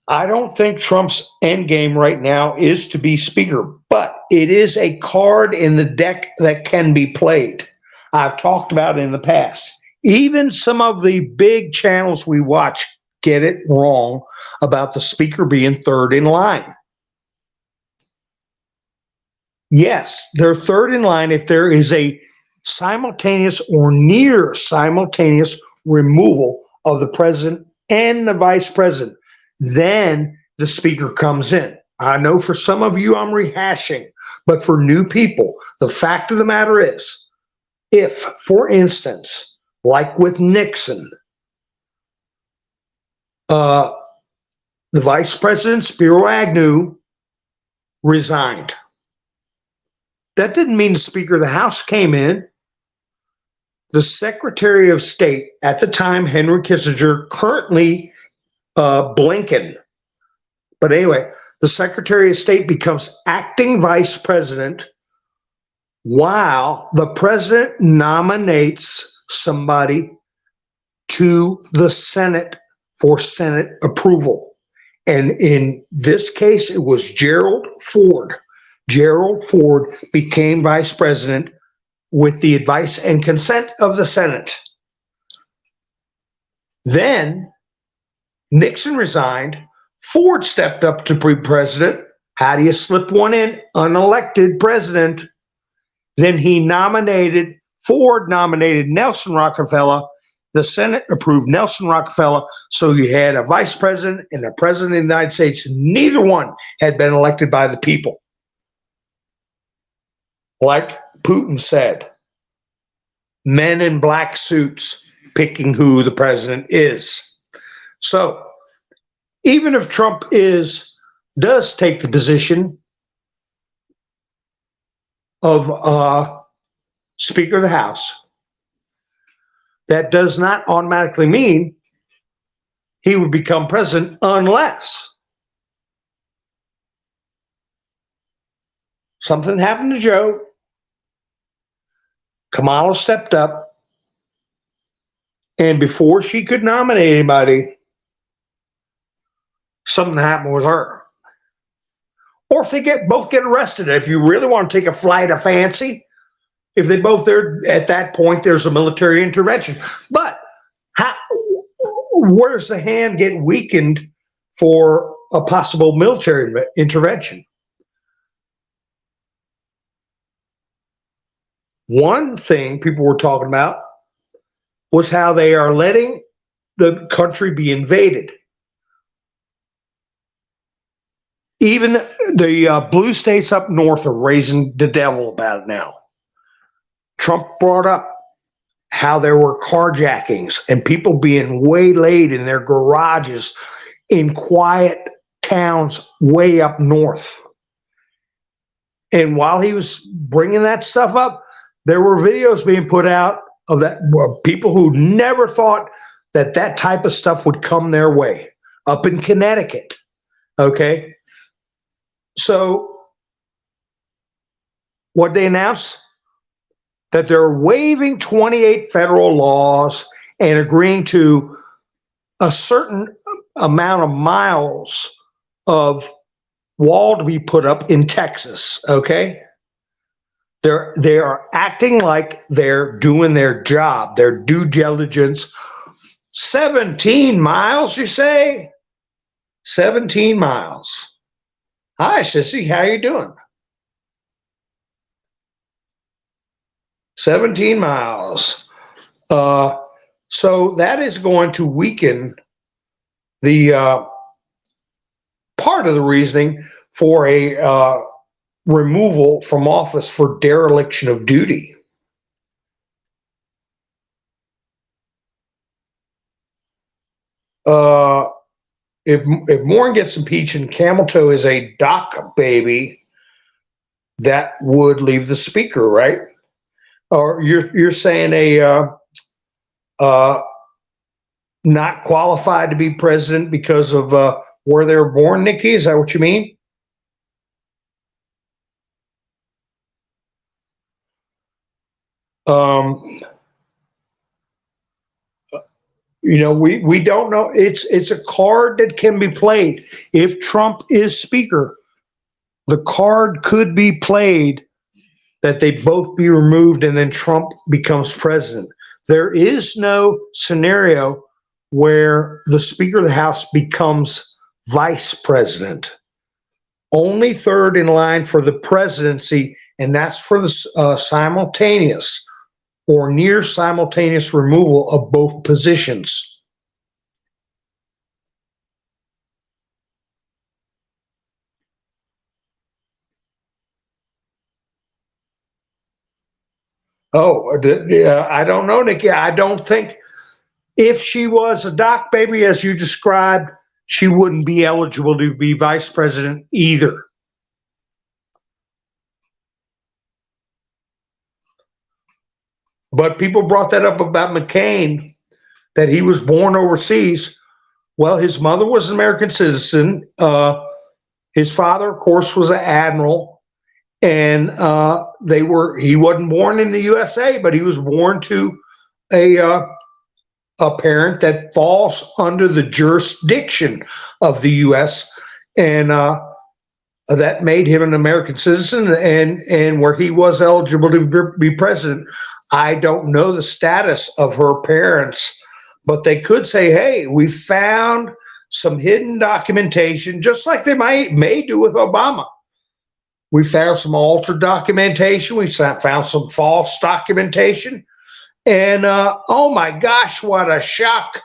I don't think Trump's end game right now is to be speaker, but it is a card in the deck that can be played. I've talked about it in the past. Even some of the big channels we watch get it wrong about the speaker being third in line. Yes, they're third in line if there is a simultaneous or near simultaneous removal of the president and the vice president. Then the speaker comes in. I know for some of you I'm rehashing, but for new people, the fact of the matter is, if, for instance, like with Nixon, the vice president, Spiro Agnew, resigned. That didn't mean the Speaker of the House came in. The Secretary of State at the time, Henry Kissinger, currently Blinken. But anyway, the Secretary of State becomes acting vice president while the president nominates somebody to the Senate for Senate approval. And in this case, it was Gerald Ford. Gerald Ford became vice president with the advice and consent of the Senate. Then Nixon resigned. Ford stepped up to be president. How do you slip one in? Unelected president. Then Ford nominated Nelson Rockefeller. The Senate approved Nelson Rockefeller. So you had a vice president and a president of the United States. Neither one had been elected by the people. Like Putin said, men in black suits picking who the president is. So even if Trump does take the position of Speaker of the House, that does not automatically mean he would become president unless something happened to Joe. Kamala stepped up, and before she could nominate anybody, something happened with her. Or if they both get arrested, if you really want to take a flight of fancy, if they both there at that point, there's a military intervention. But where does the hand get weakened for a possible military intervention? One thing people were talking about was how they are letting the country be invaded. Even the blue states up north are raising the devil about it now. Trump brought up how there were carjackings and people being waylaid in their garages in quiet towns way up north. And while he was bringing that stuff up, there were videos being put out of that were people who never thought that that type of stuff would come their way up in Connecticut. Okay. So what they announced, that they're waiving 28 federal laws and agreeing to a certain amount of miles of wall to be put up in Texas. Okay. They are acting like they're doing their job, their due diligence. 17 miles, you say? 17 miles. Hi, sissy, how you doing? 17 miles. So that is going to weaken the part of the reasoning for a removal from office for dereliction of duty. If Warren gets impeached and Camel Toe is a doc baby, that would leave the speaker, right? Or you're saying a not qualified to be president because of where they were born, Nikki? Is that what you mean? You know, we don't know. It's a card that can be played. If Trump is speaker, the card could be played that they both be removed and then Trump becomes president. There is no scenario where the Speaker of the House becomes vice president. Only third in line for the presidency, and that's for the simultaneous or near simultaneous removal of both positions. Oh, I don't know, Nikki. I don't think if she was a doc baby, as you described, she wouldn't be eligible to be vice president either. But people brought that up about McCain, that he was born overseas. Well, his mother was an American citizen. His father, of course, was an admiral. And he wasn't born in the USA, but he was born to a parent that falls under the jurisdiction of the U.S. and that made him an American citizen, and where he was eligible to be president. I don't know the status of her parents, but they could say, "Hey, we found some hidden documentation," just like they may do with Obama. We found some altered documentation. We found some false documentation. And oh my gosh, what a shock.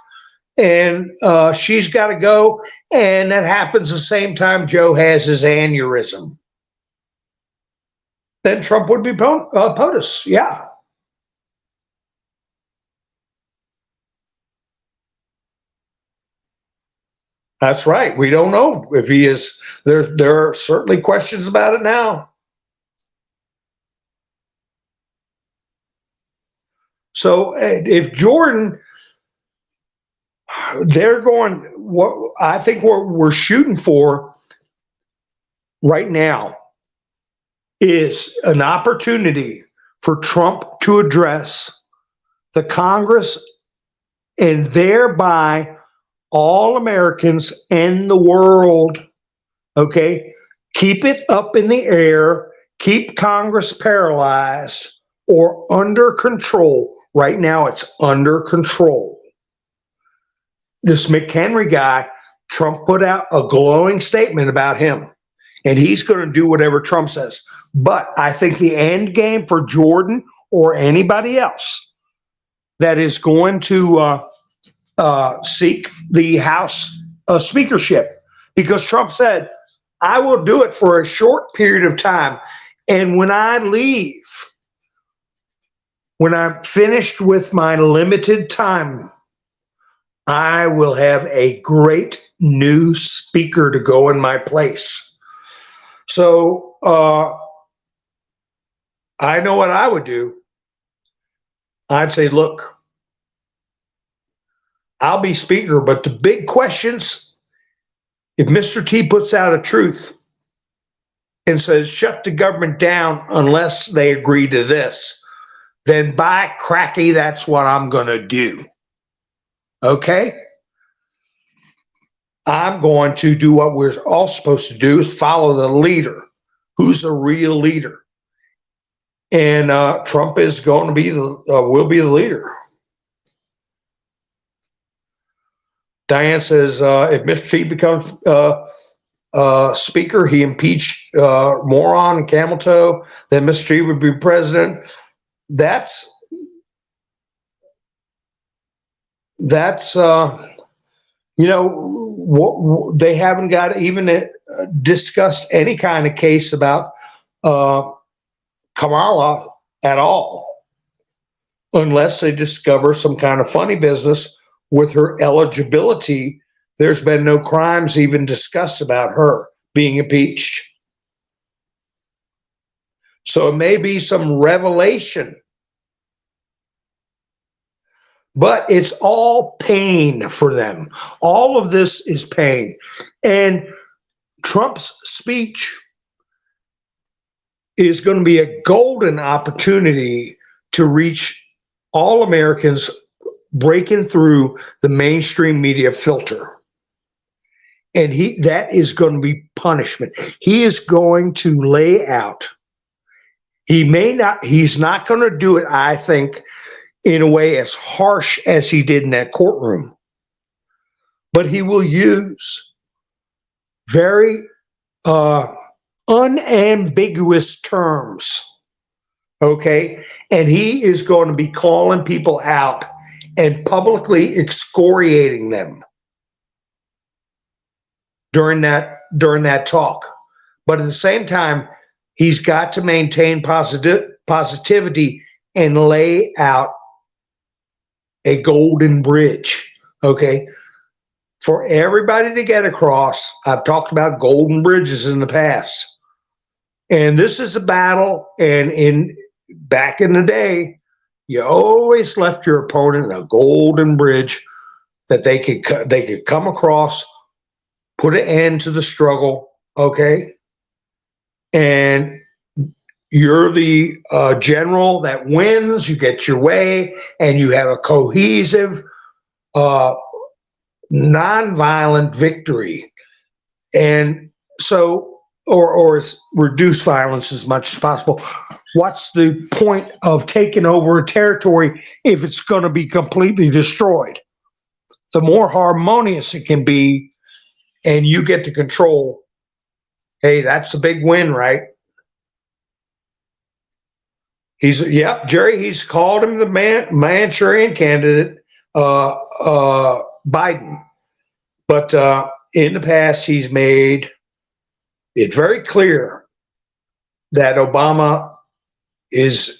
And she's got to go. And that happens the same time Joe has his aneurysm. Then Trump would be POTUS. Yeah. That's right. We don't know if he is. There are certainly questions about it now. So if Jordan, they're going, what I think what we're shooting for right now is an opportunity for Trump to address the Congress and thereby all Americans and the world. Okay, keep it up in the air, keep Congress paralyzed or under control. Right now, it's under control. This McHenry guy, Trump put out a glowing statement about him, and he's going to do whatever Trump says. But I think the end game for Jordan or anybody else that is going to seek the House speakership, because Trump said, I will do it for a short period of time. And when I leave, when I'm finished with my limited time, I will have a great new speaker to go in my place. So I know what I would do. I'd say, look, I'll be speaker, but the big questions, if Mr. T puts out a truth and says, shut the government down unless they agree to this, then by cracky, that's what I'm going to do. Okay? I'm going to do what we're all supposed to do, is follow the leader. Who's the real leader? And Trump is going to be will be the leader. Diane says, if Mr. T becomes speaker, he impeached moron and camel toe, then Mr. T would be president. That's you know, they haven't got even discussed any kind of case about Kamala at all, unless they discover some kind of funny business with her eligibility. There's been no crimes even discussed about her being impeached. So it may be some revelation, but it's all pain for them. All of this is pain. And Trump's speech is going to be a golden opportunity to reach all Americans breaking through the mainstream media filter. And that is going to be punishment. He is going to lay out. He's not going to do it, I think, in a way as harsh as he did in that courtroom. But he will use very unambiguous terms, okay? And he is going to be calling people out and publicly excoriating them during that talk. But at the same time, he's got to maintain positivity and lay out a golden bridge, okay? For everybody to get across. I've talked about golden bridges in the past. And this is a battle, and back in the day, you always left your opponent a golden bridge that they could come across, put an end to the struggle, okay? And you're the general that wins, you get your way, and you have a cohesive, nonviolent victory. And so, or reduce violence as much as possible. What's the point of taking over a territory if it's going to be completely destroyed? The more harmonious it can be, and you get to control, hey, that's a big win, right? Jerry, he's called him the Manchurian candidate, Biden. But in the past, he's made it very clear that Obama is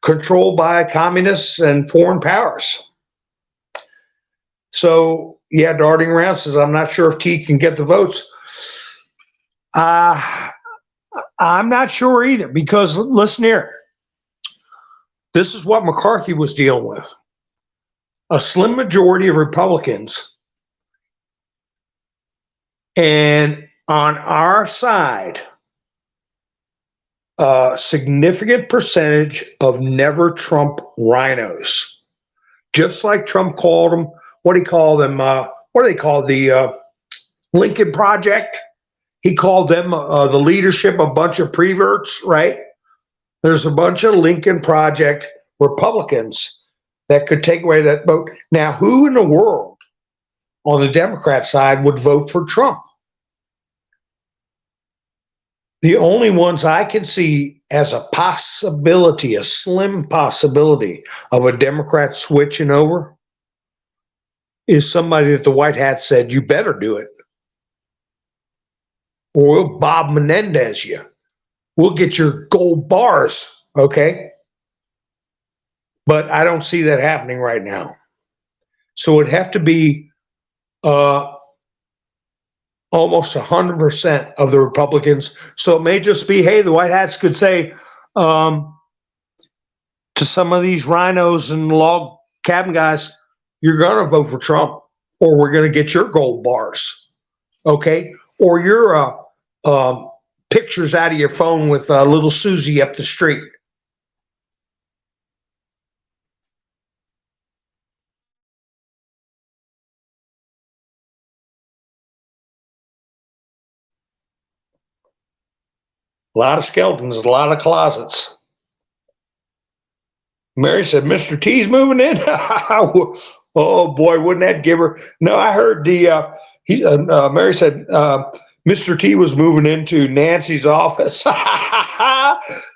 controlled by communists and foreign powers. So, yeah, darting around says, I'm not sure if T can get the votes. I'm not sure either, because listen here. This is what McCarthy was dealing with. A slim majority of Republicans, and on our side, a significant percentage of never Trump rhinos. Just like Trump called them, what do they call the Lincoln Project? He called them the leadership, a bunch of preverts, right? There's a bunch of Lincoln Project Republicans that could take away that vote. Now, who in the world on the Democrat side would vote for Trump? The only ones I can see as a possibility, a slim possibility of a Democrat switching over is somebody that the White Hat said, you better do it. Or we'll Bob Menendez you. We'll get your gold bars, okay? But I don't see that happening right now. So it'd have to be almost 100% of the Republicans. So it may just be, hey, the White Hats could say to to some of these rhinos and log cabin guys, you're going to vote for Trump or we're going to get your gold bars. Okay. Or your pictures out of your phone with little Susie up the street. A lot of skeletons, a lot of closets. Mary said, Mr. T's moving in. Oh boy, wouldn't that give her? No, I heard Mary said, Mr. T was moving into Nancy's office.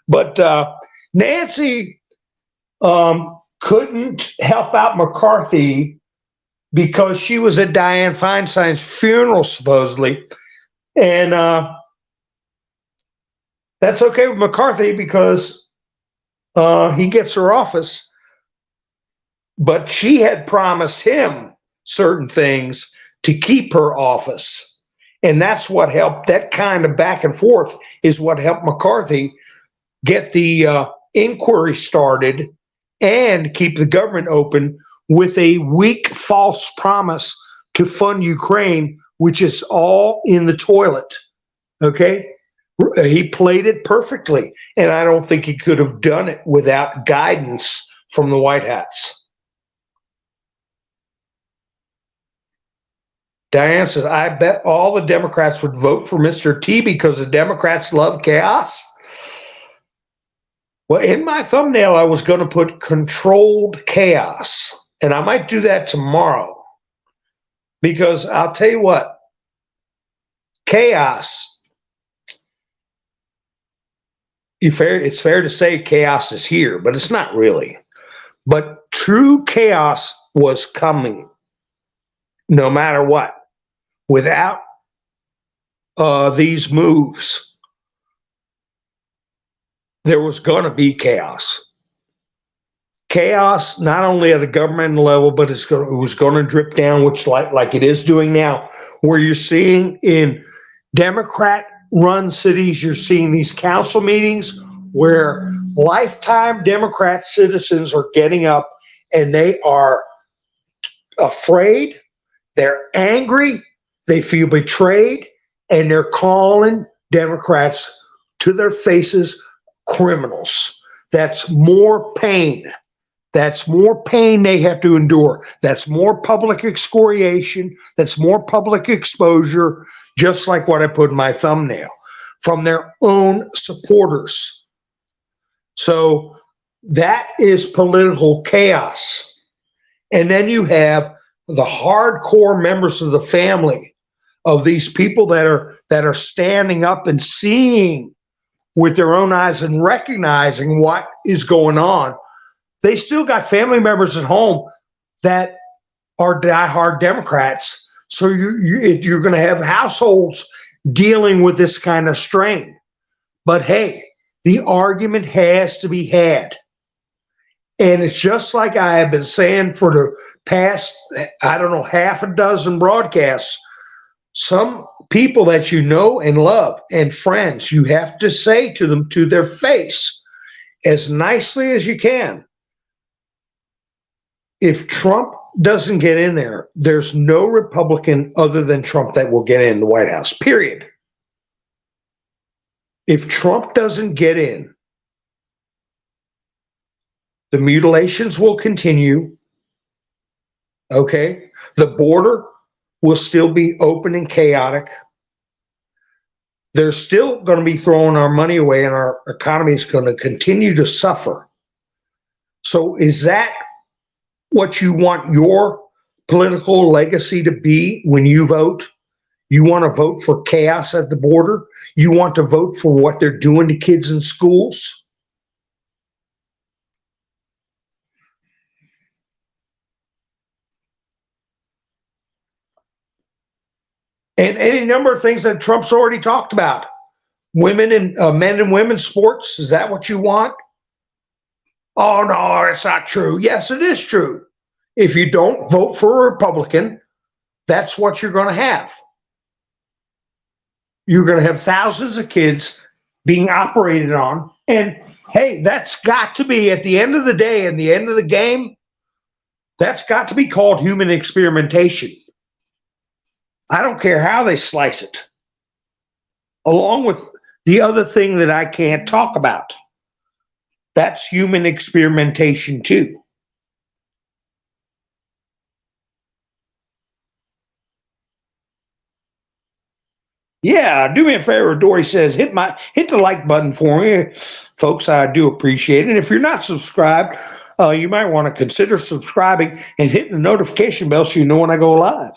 But Nancy couldn't help out McCarthy because she was at Dianne Feinstein's funeral, supposedly. And that's okay with McCarthy because he gets her office. But she had promised him certain things to keep her office. And that's what helped, that kind of back and forth is what helped McCarthy get the inquiry started and keep the government open with a weak false promise to fund Ukraine, which is all in the toilet. Okay? He played it perfectly. And I don't think he could have done it without guidance from the White Hats. Diane says, I bet all the Democrats would vote for Mr. T because the Democrats love chaos. Well, in my thumbnail, I was going to put controlled chaos, and I might do that tomorrow because I'll tell you what, chaos, it's fair to say chaos is here, but it's not really. But true chaos was coming no matter what. Without these moves, there was going to be chaos. Chaos, not only at a governmental level, but it was going to drip down, which like it is doing now, where you're seeing in Democrat-run cities, you're seeing these council meetings where lifetime Democrat citizens are getting up and they are afraid, they're angry, they feel betrayed, and they're calling Democrats to their faces criminals. That's more pain. That's more pain they have to endure. That's more public excoriation. That's more public exposure, just like what I put in my thumbnail, from their own supporters. So that is political chaos. And then you have the hardcore members of the family of these people that are standing up and seeing with their own eyes and recognizing what is going on. They still got family members at home that are diehard Democrats. So you're going to have households dealing with this kind of strain. But hey, the argument has to be had. And it's just like I have been saying for the past, I don't know, half a dozen broadcasts. Some people that you know and love and friends, you have to say to them to their face as nicely as you can. If Trump doesn't get in there, there's no Republican other than Trump that will get in the White House, period. If Trump doesn't get in, the mutilations will continue. Okay? The border will still be open and chaotic. They're still going to be throwing our money away and our economy is going to continue to suffer. So is that what you want your political legacy to be when you vote? You want to vote for chaos at the border? You want to vote for what they're doing to kids in schools? And any number of things that Trump's already talked about. Women and men and women's sports, is that what you want? Oh, no, it's not true. Yes, it is true. If you don't vote for a Republican, that's what you're going to have. You're going to have thousands of kids being operated on. And Hey, that's got to be, at the end of the day and the end of the game, that's got to be called human experimentation. I don't care how they slice it, along with the other thing that I can't talk about. That's human experimentation too. Yeah, do me a favor. Dory says, hit the like button for me, folks. I do appreciate it. And if you're not subscribed, you might want to consider subscribing and hitting the notification bell so you know when I go live.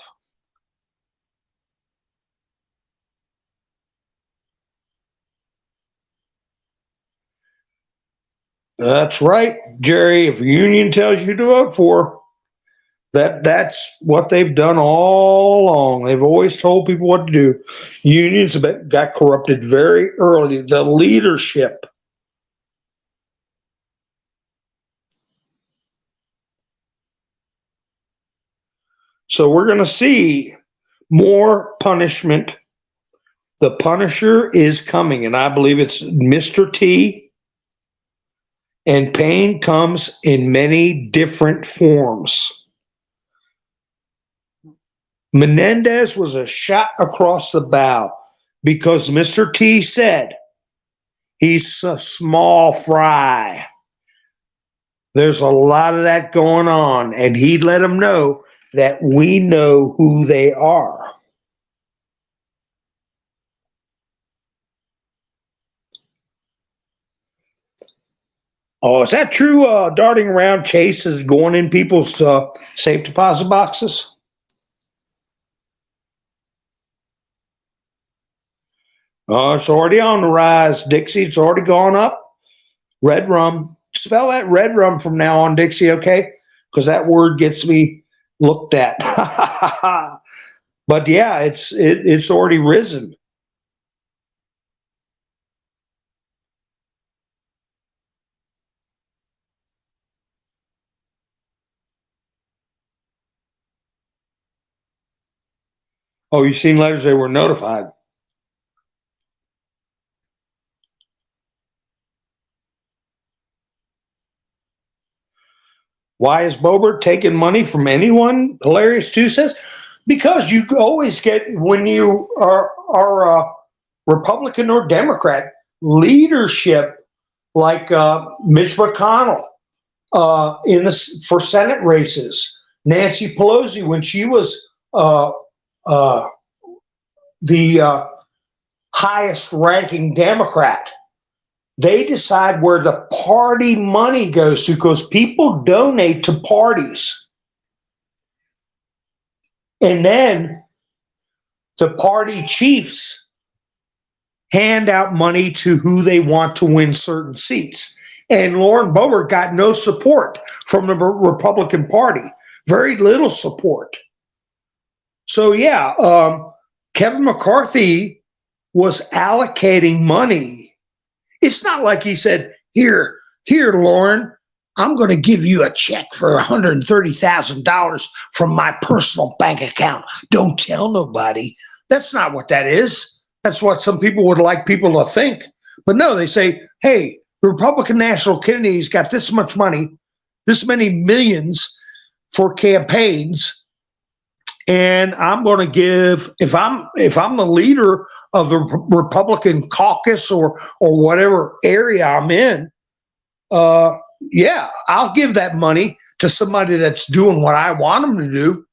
That's right, Jerry. If a union tells you to vote for, that's what they've done all along. They've always told people what to do. Unions got corrupted very early. The leadership. So we're going to see more punishment. The Punisher is coming, and I believe it's Mr. T. And pain comes in many different forms. Menendez was a shot across the bow because Mr. T said he's a small fry. There's a lot of that going on, and he let them know that we know who they are. Oh, is that true? Darting around Chase is going in people's safe deposit boxes? It's already on the rise, Dixie. It's already gone up. Red rum. Spell that red rum from now on, Dixie, okay? Because that word gets me looked at. But yeah, it's already risen. Oh, you've seen letters they were notified. Why is Boebert taking money from anyone? Hilarious too says, because you always get, when you are a Republican or Democrat, leadership like Mitch McConnell for Senate races, Nancy Pelosi when she was the highest ranking Democrat. They decide where the party money goes to because people donate to parties. And then the party chiefs hand out money to who they want to win certain seats. And Lauren Boebert got no support from the Republican Party, very little support. So, yeah, Kevin McCarthy was allocating money. It's not like he said, here, Lauren, I'm going to give you a check for $130,000 from my personal bank account. Don't tell nobody. That's not what that is. That's what some people would like people to think. But no, they say, hey, the Republican National Committee's got this much money, this many millions for campaigns, and I'm going to give, if I'm the leader of the Republican caucus or whatever area I'm in, yeah, I'll give that money to somebody that's doing what I want them to do.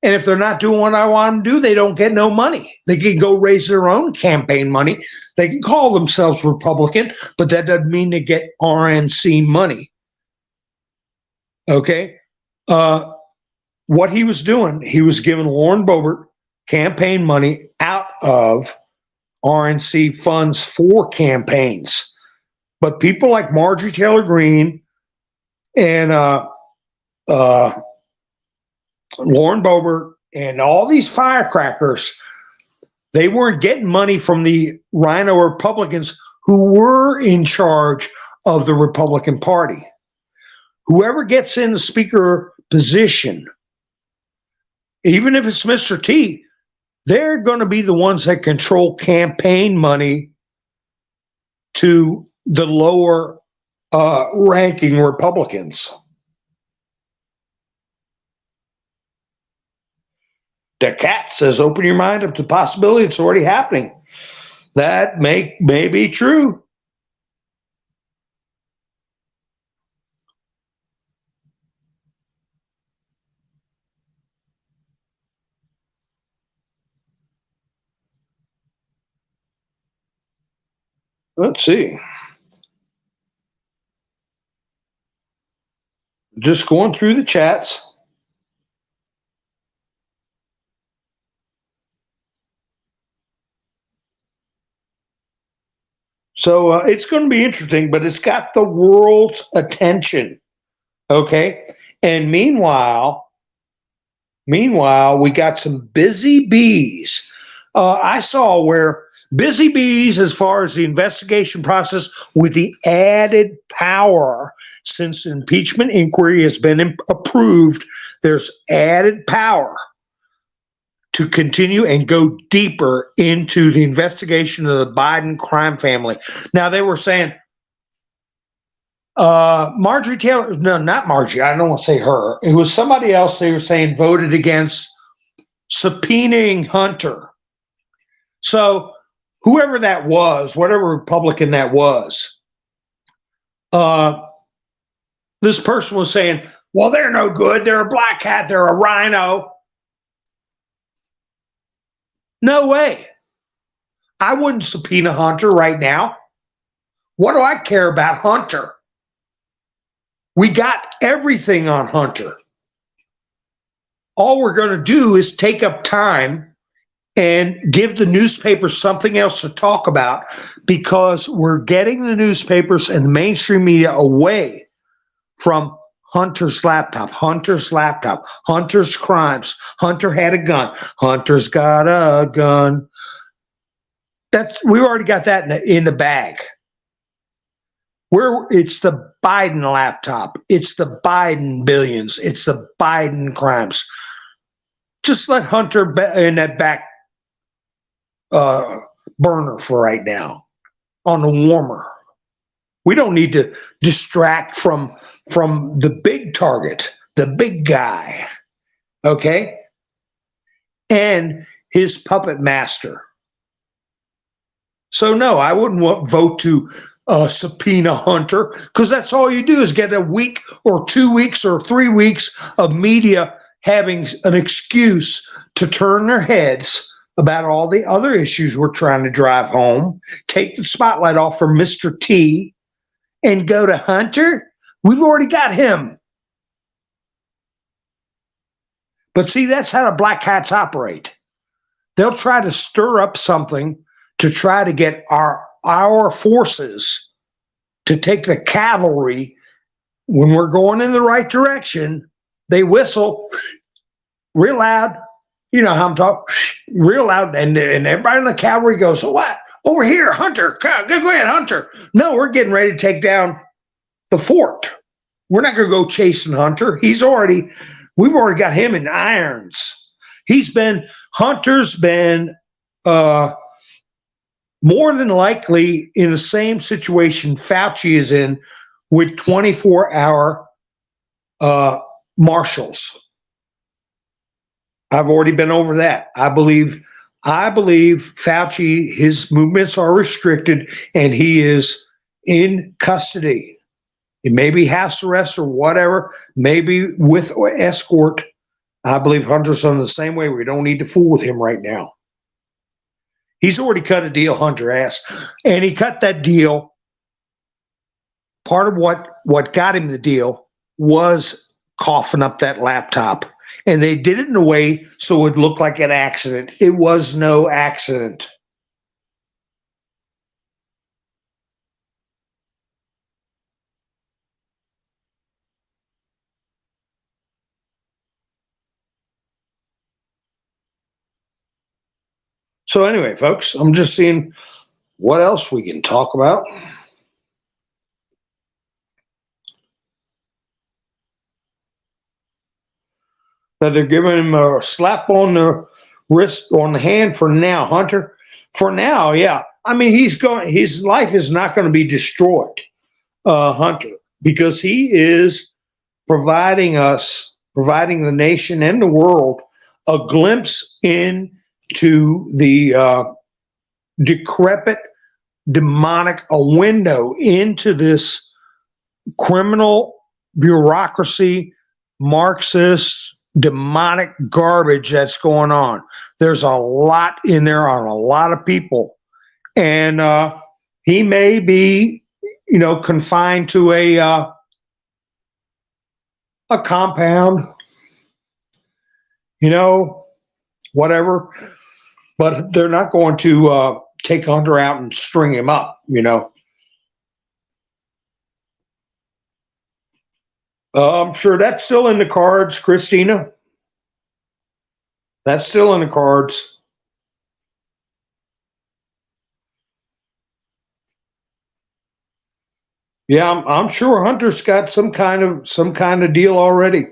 And if they're not doing what I want them to do, they don't get no money. They can go raise their own campaign money. They can call themselves Republican, but that doesn't mean they get RNC money. Okay? What he was doing, he was giving Lauren Boebert campaign money out of RNC funds for campaigns. But people like Marjorie Taylor Greene and Lauren Boebert and all these firecrackers, they weren't getting money from the Rhino Republicans who were in charge of the Republican Party. Whoever gets in the speaker position, even if it's Mr. T, they're going to be the ones that control campaign money to the lower ranking Republicans. The cat says, open your mind up to the possibility it's already happening. That may be true. Let's see. Just going through the chats. So it's going to be interesting, but it's got the world's attention. Okay. And meanwhile, we got some busy bees. I saw where busy bees, as far as the investigation process, with the added power since the impeachment inquiry has been approved, there's added power to continue and go deeper into the investigation of the Biden crime family. Now, they were saying, Marjorie Taylor, no, not Marjorie, I don't want to say her. It was somebody else they were saying voted against subpoenaing Hunter. So whoever that was, whatever Republican that was, this person was saying, well, they're no good. They're a black hat. They're a rhino. No way. I wouldn't subpoena Hunter right now. What do I care about Hunter? We got everything on Hunter. All we're going to do is take up time and give the newspapers something else to talk about, because we're getting the newspapers and the mainstream media away from Hunter's laptop, Hunter's crimes. Hunter had a gun. Hunter's got a gun. We already got that in the bag. It's the Biden laptop. It's the Biden billions. It's the Biden crimes. Just let Hunter in that back burner for right now, on the warmer. We don't need to distract from the big target, the big guy, okay? And his puppet master. So no, I wouldn't vote to subpoena Hunter, because that's all you do is get a week or 2 weeks or 3 weeks of media having an excuse to turn their heads about all the other issues we're trying to drive home, take the spotlight off from Mr. T, and go to Hunter. We've already got him. But see, that's how the black hats operate. They'll try to stir up something to try to get our forces to take the cavalry. When we're going in the right direction, they whistle real loud. You know how I'm talking, real loud, and everybody in the cavalry goes, so what? Over here, Hunter, go ahead, Hunter. No, we're getting ready to take down the fort. We're not going to go chasing Hunter. We've already got him in irons. Hunter's been more than likely in the same situation Fauci is in, with 24-hour marshals. I've already been over that. I believe Fauci, his movements are restricted, and he is in custody. It may be house arrest or whatever, maybe with escort. I believe Hunter's on the same way. We don't need to fool with him right now. He's already cut a deal, Hunter asked, and he cut that deal. Part of what got him the deal was coughing up that laptop. And they did it in a way so it would look like an accident. It was no accident. So anyway, folks, I'm just seeing what else we can talk about. That they're giving him a slap on the wrist, on the hand for now, Hunter. For now, yeah. I mean, his life is not going to be destroyed, Hunter, because he is providing the nation and the world a glimpse into the decrepit, demonic, a window into this criminal bureaucracy, Marxist, demonic garbage that's going on. There's a lot in there on a lot of people. And he may be, confined to a compound, whatever. But they're not going to take Hunter out and string him up, I'm sure that's still in the cards, Christina. That's still in the cards. Yeah, I'm sure Hunter's got some kind of deal already.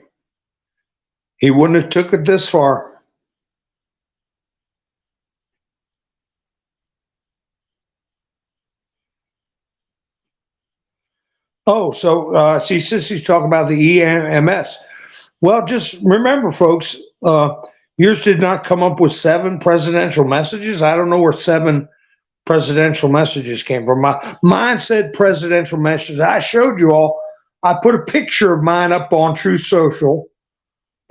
He wouldn't have took it this far. Oh, so see, Sissy's talking about the EMS. Well, just remember, folks, yours did not come up with 7 presidential messages. I don't know where 7 presidential messages came from. Mine said presidential messages. I showed you all. I put a picture of mine up on Truth Social,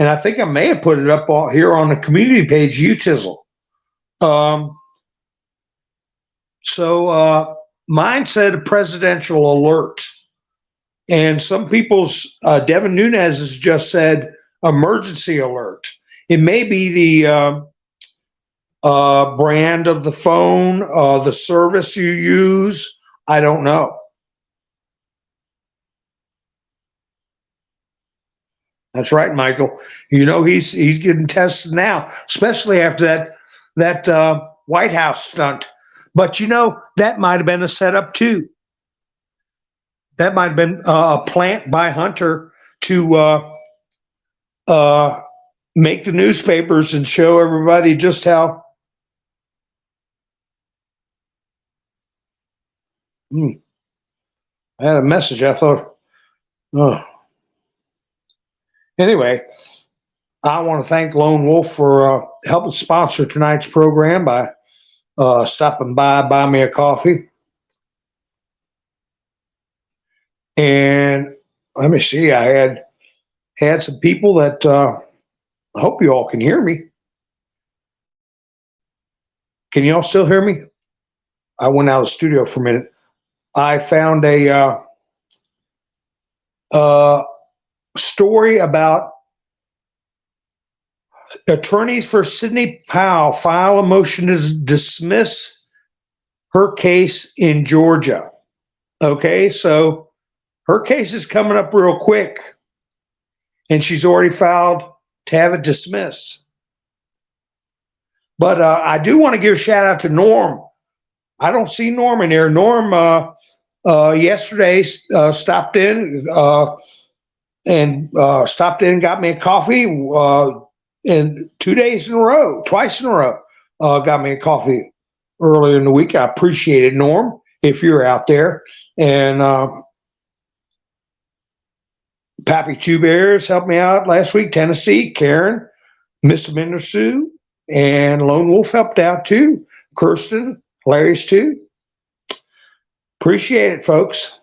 and I think I may have put it up here on the community page, UTizzle. So mine said a presidential alert. And some people's, Devin Nunes has just said emergency alert. It may be the brand of the phone, the service you use. I don't know. That's right, Michael. He's getting tested now, especially after that White House stunt. But that might have been a setup too. That might have been a plant by Hunter to make the newspapers and show everybody just how. I had a message. I thought, oh. Anyway, I want to thank Lone Wolf for helping sponsor tonight's program by stopping by, buy me a coffee. And let me see, I had some people that I hope you all can hear me. Can you all still hear me? I went out of the studio for a minute. I found a story about attorneys for Sidney Powell file a motion to dismiss her case in Georgia. Okay, so her case is coming up real quick, and she's already filed to have it dismissed. But I do want to give a shout out to Norm. I don't see Norm in here. Norm yesterday stopped in and got me a coffee. And 2 days in a row, twice in a row, got me a coffee earlier in the week. I appreciate it, Norm, if you're out there. And Pappy Two Bears helped me out last week. Tennessee, Karen, Misdemeanor Sue, and Lone Wolf helped out too. Kirsten, hilarious too. Appreciate it, folks.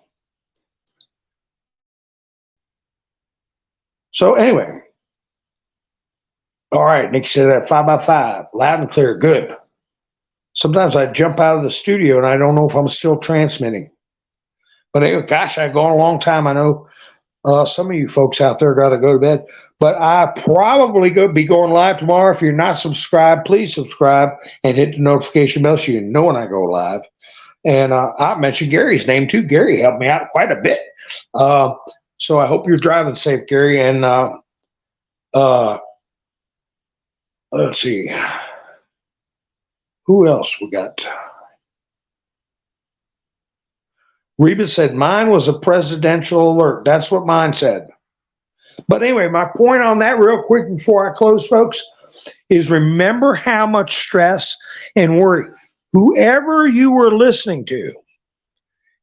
So anyway, all right, Nick said that 5x5, loud and clear, good. Sometimes I jump out of the studio and I don't know if I'm still transmitting. But anyway, gosh, I've gone a long time. I know some of you folks out there got to go to bed. But I probably be going live tomorrow. If you're not subscribed, please subscribe and hit the notification bell so you know when I go live. And I mentioned Gary's name too. Gary helped me out quite a bit. So I hope you're driving safe, Gary. And let's see. Who else we got? Reba said, mine was a presidential alert. That's what mine said. But anyway, my point on that real quick before I close, folks, is remember how much stress and worry. whoever you were listening to,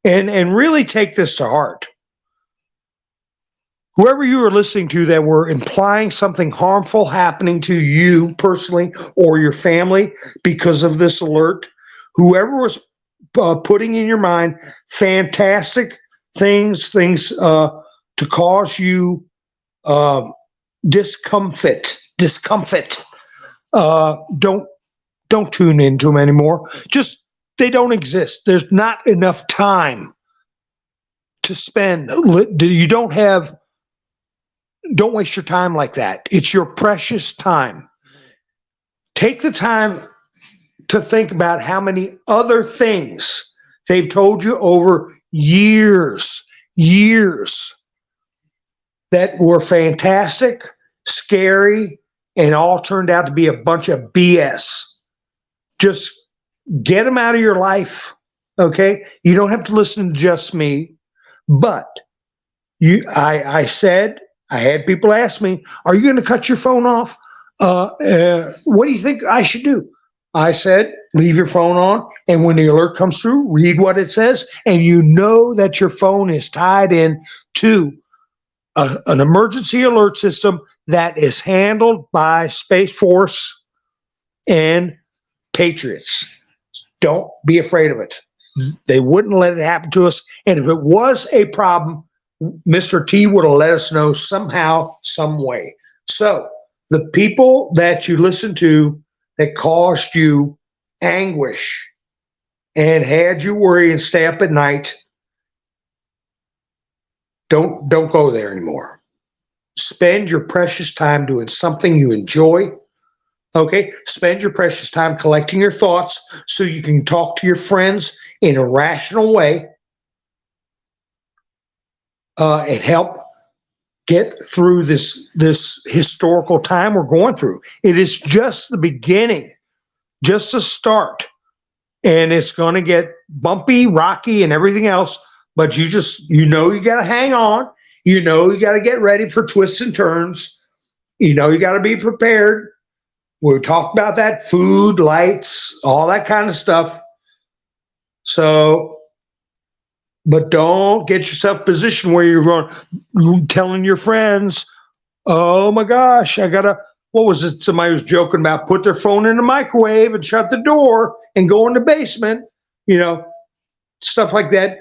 and really take this to heart. Whoever you were listening to that were implying something harmful happening to you personally or your family because of this alert, whoever was putting in your mind fantastic things to cause you discomfort. Don't tune into them anymore. Just, they don't exist. There's not enough time to spend. Don't waste your time like that. It's your precious time. Take the time to think about how many other things they've told you over years that were fantastic, scary, and all turned out to be a bunch of BS. Just get them out of your life, okay? You don't have to listen to just me, but I said, I had people ask me, are you going to cut your phone off? What do you think I should do? I said, leave your phone on, and when the alert comes through, read what it says, and you know that your phone is tied in to an emergency alert system that is handled by Space Force and Patriots. Don't be afraid of it. They wouldn't let it happen to us, and if it was a problem, Mr. T would have let us know somehow, some way. So the people that you listen to that caused you anguish and had you worry and stay up at night, don't go there anymore. Spend your precious time doing something you enjoy. Okay? Spend your precious time collecting your thoughts so you can talk to your friends in a rational way. And help get through this historical time we're going through. It is just the beginning, just a start, and it's going to get bumpy, rocky, and everything else. But you got to hang on. You got to get ready for twists and turns. You got to be prepared. We talked about that, food, lights, all that kind of stuff. So. But don't get yourself in a position where you're telling your friends, oh my gosh, what was it? Somebody was joking about put their phone in the microwave and shut the door and go in the basement. Stuff like that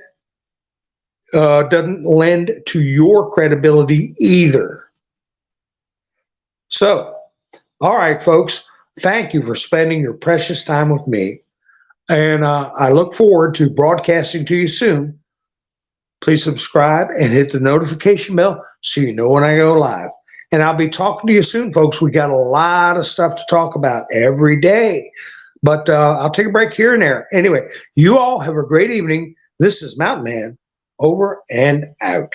doesn't lend to your credibility either. So, all right, folks, thank you for spending your precious time with me. And I look forward to broadcasting to you soon. Please subscribe and hit the notification bell so you know when I go live. And I'll be talking to you soon, folks. We got a lot of stuff to talk about every day. But I'll take a break here and there. Anyway, you all have a great evening. This is Mountain Man, over and out.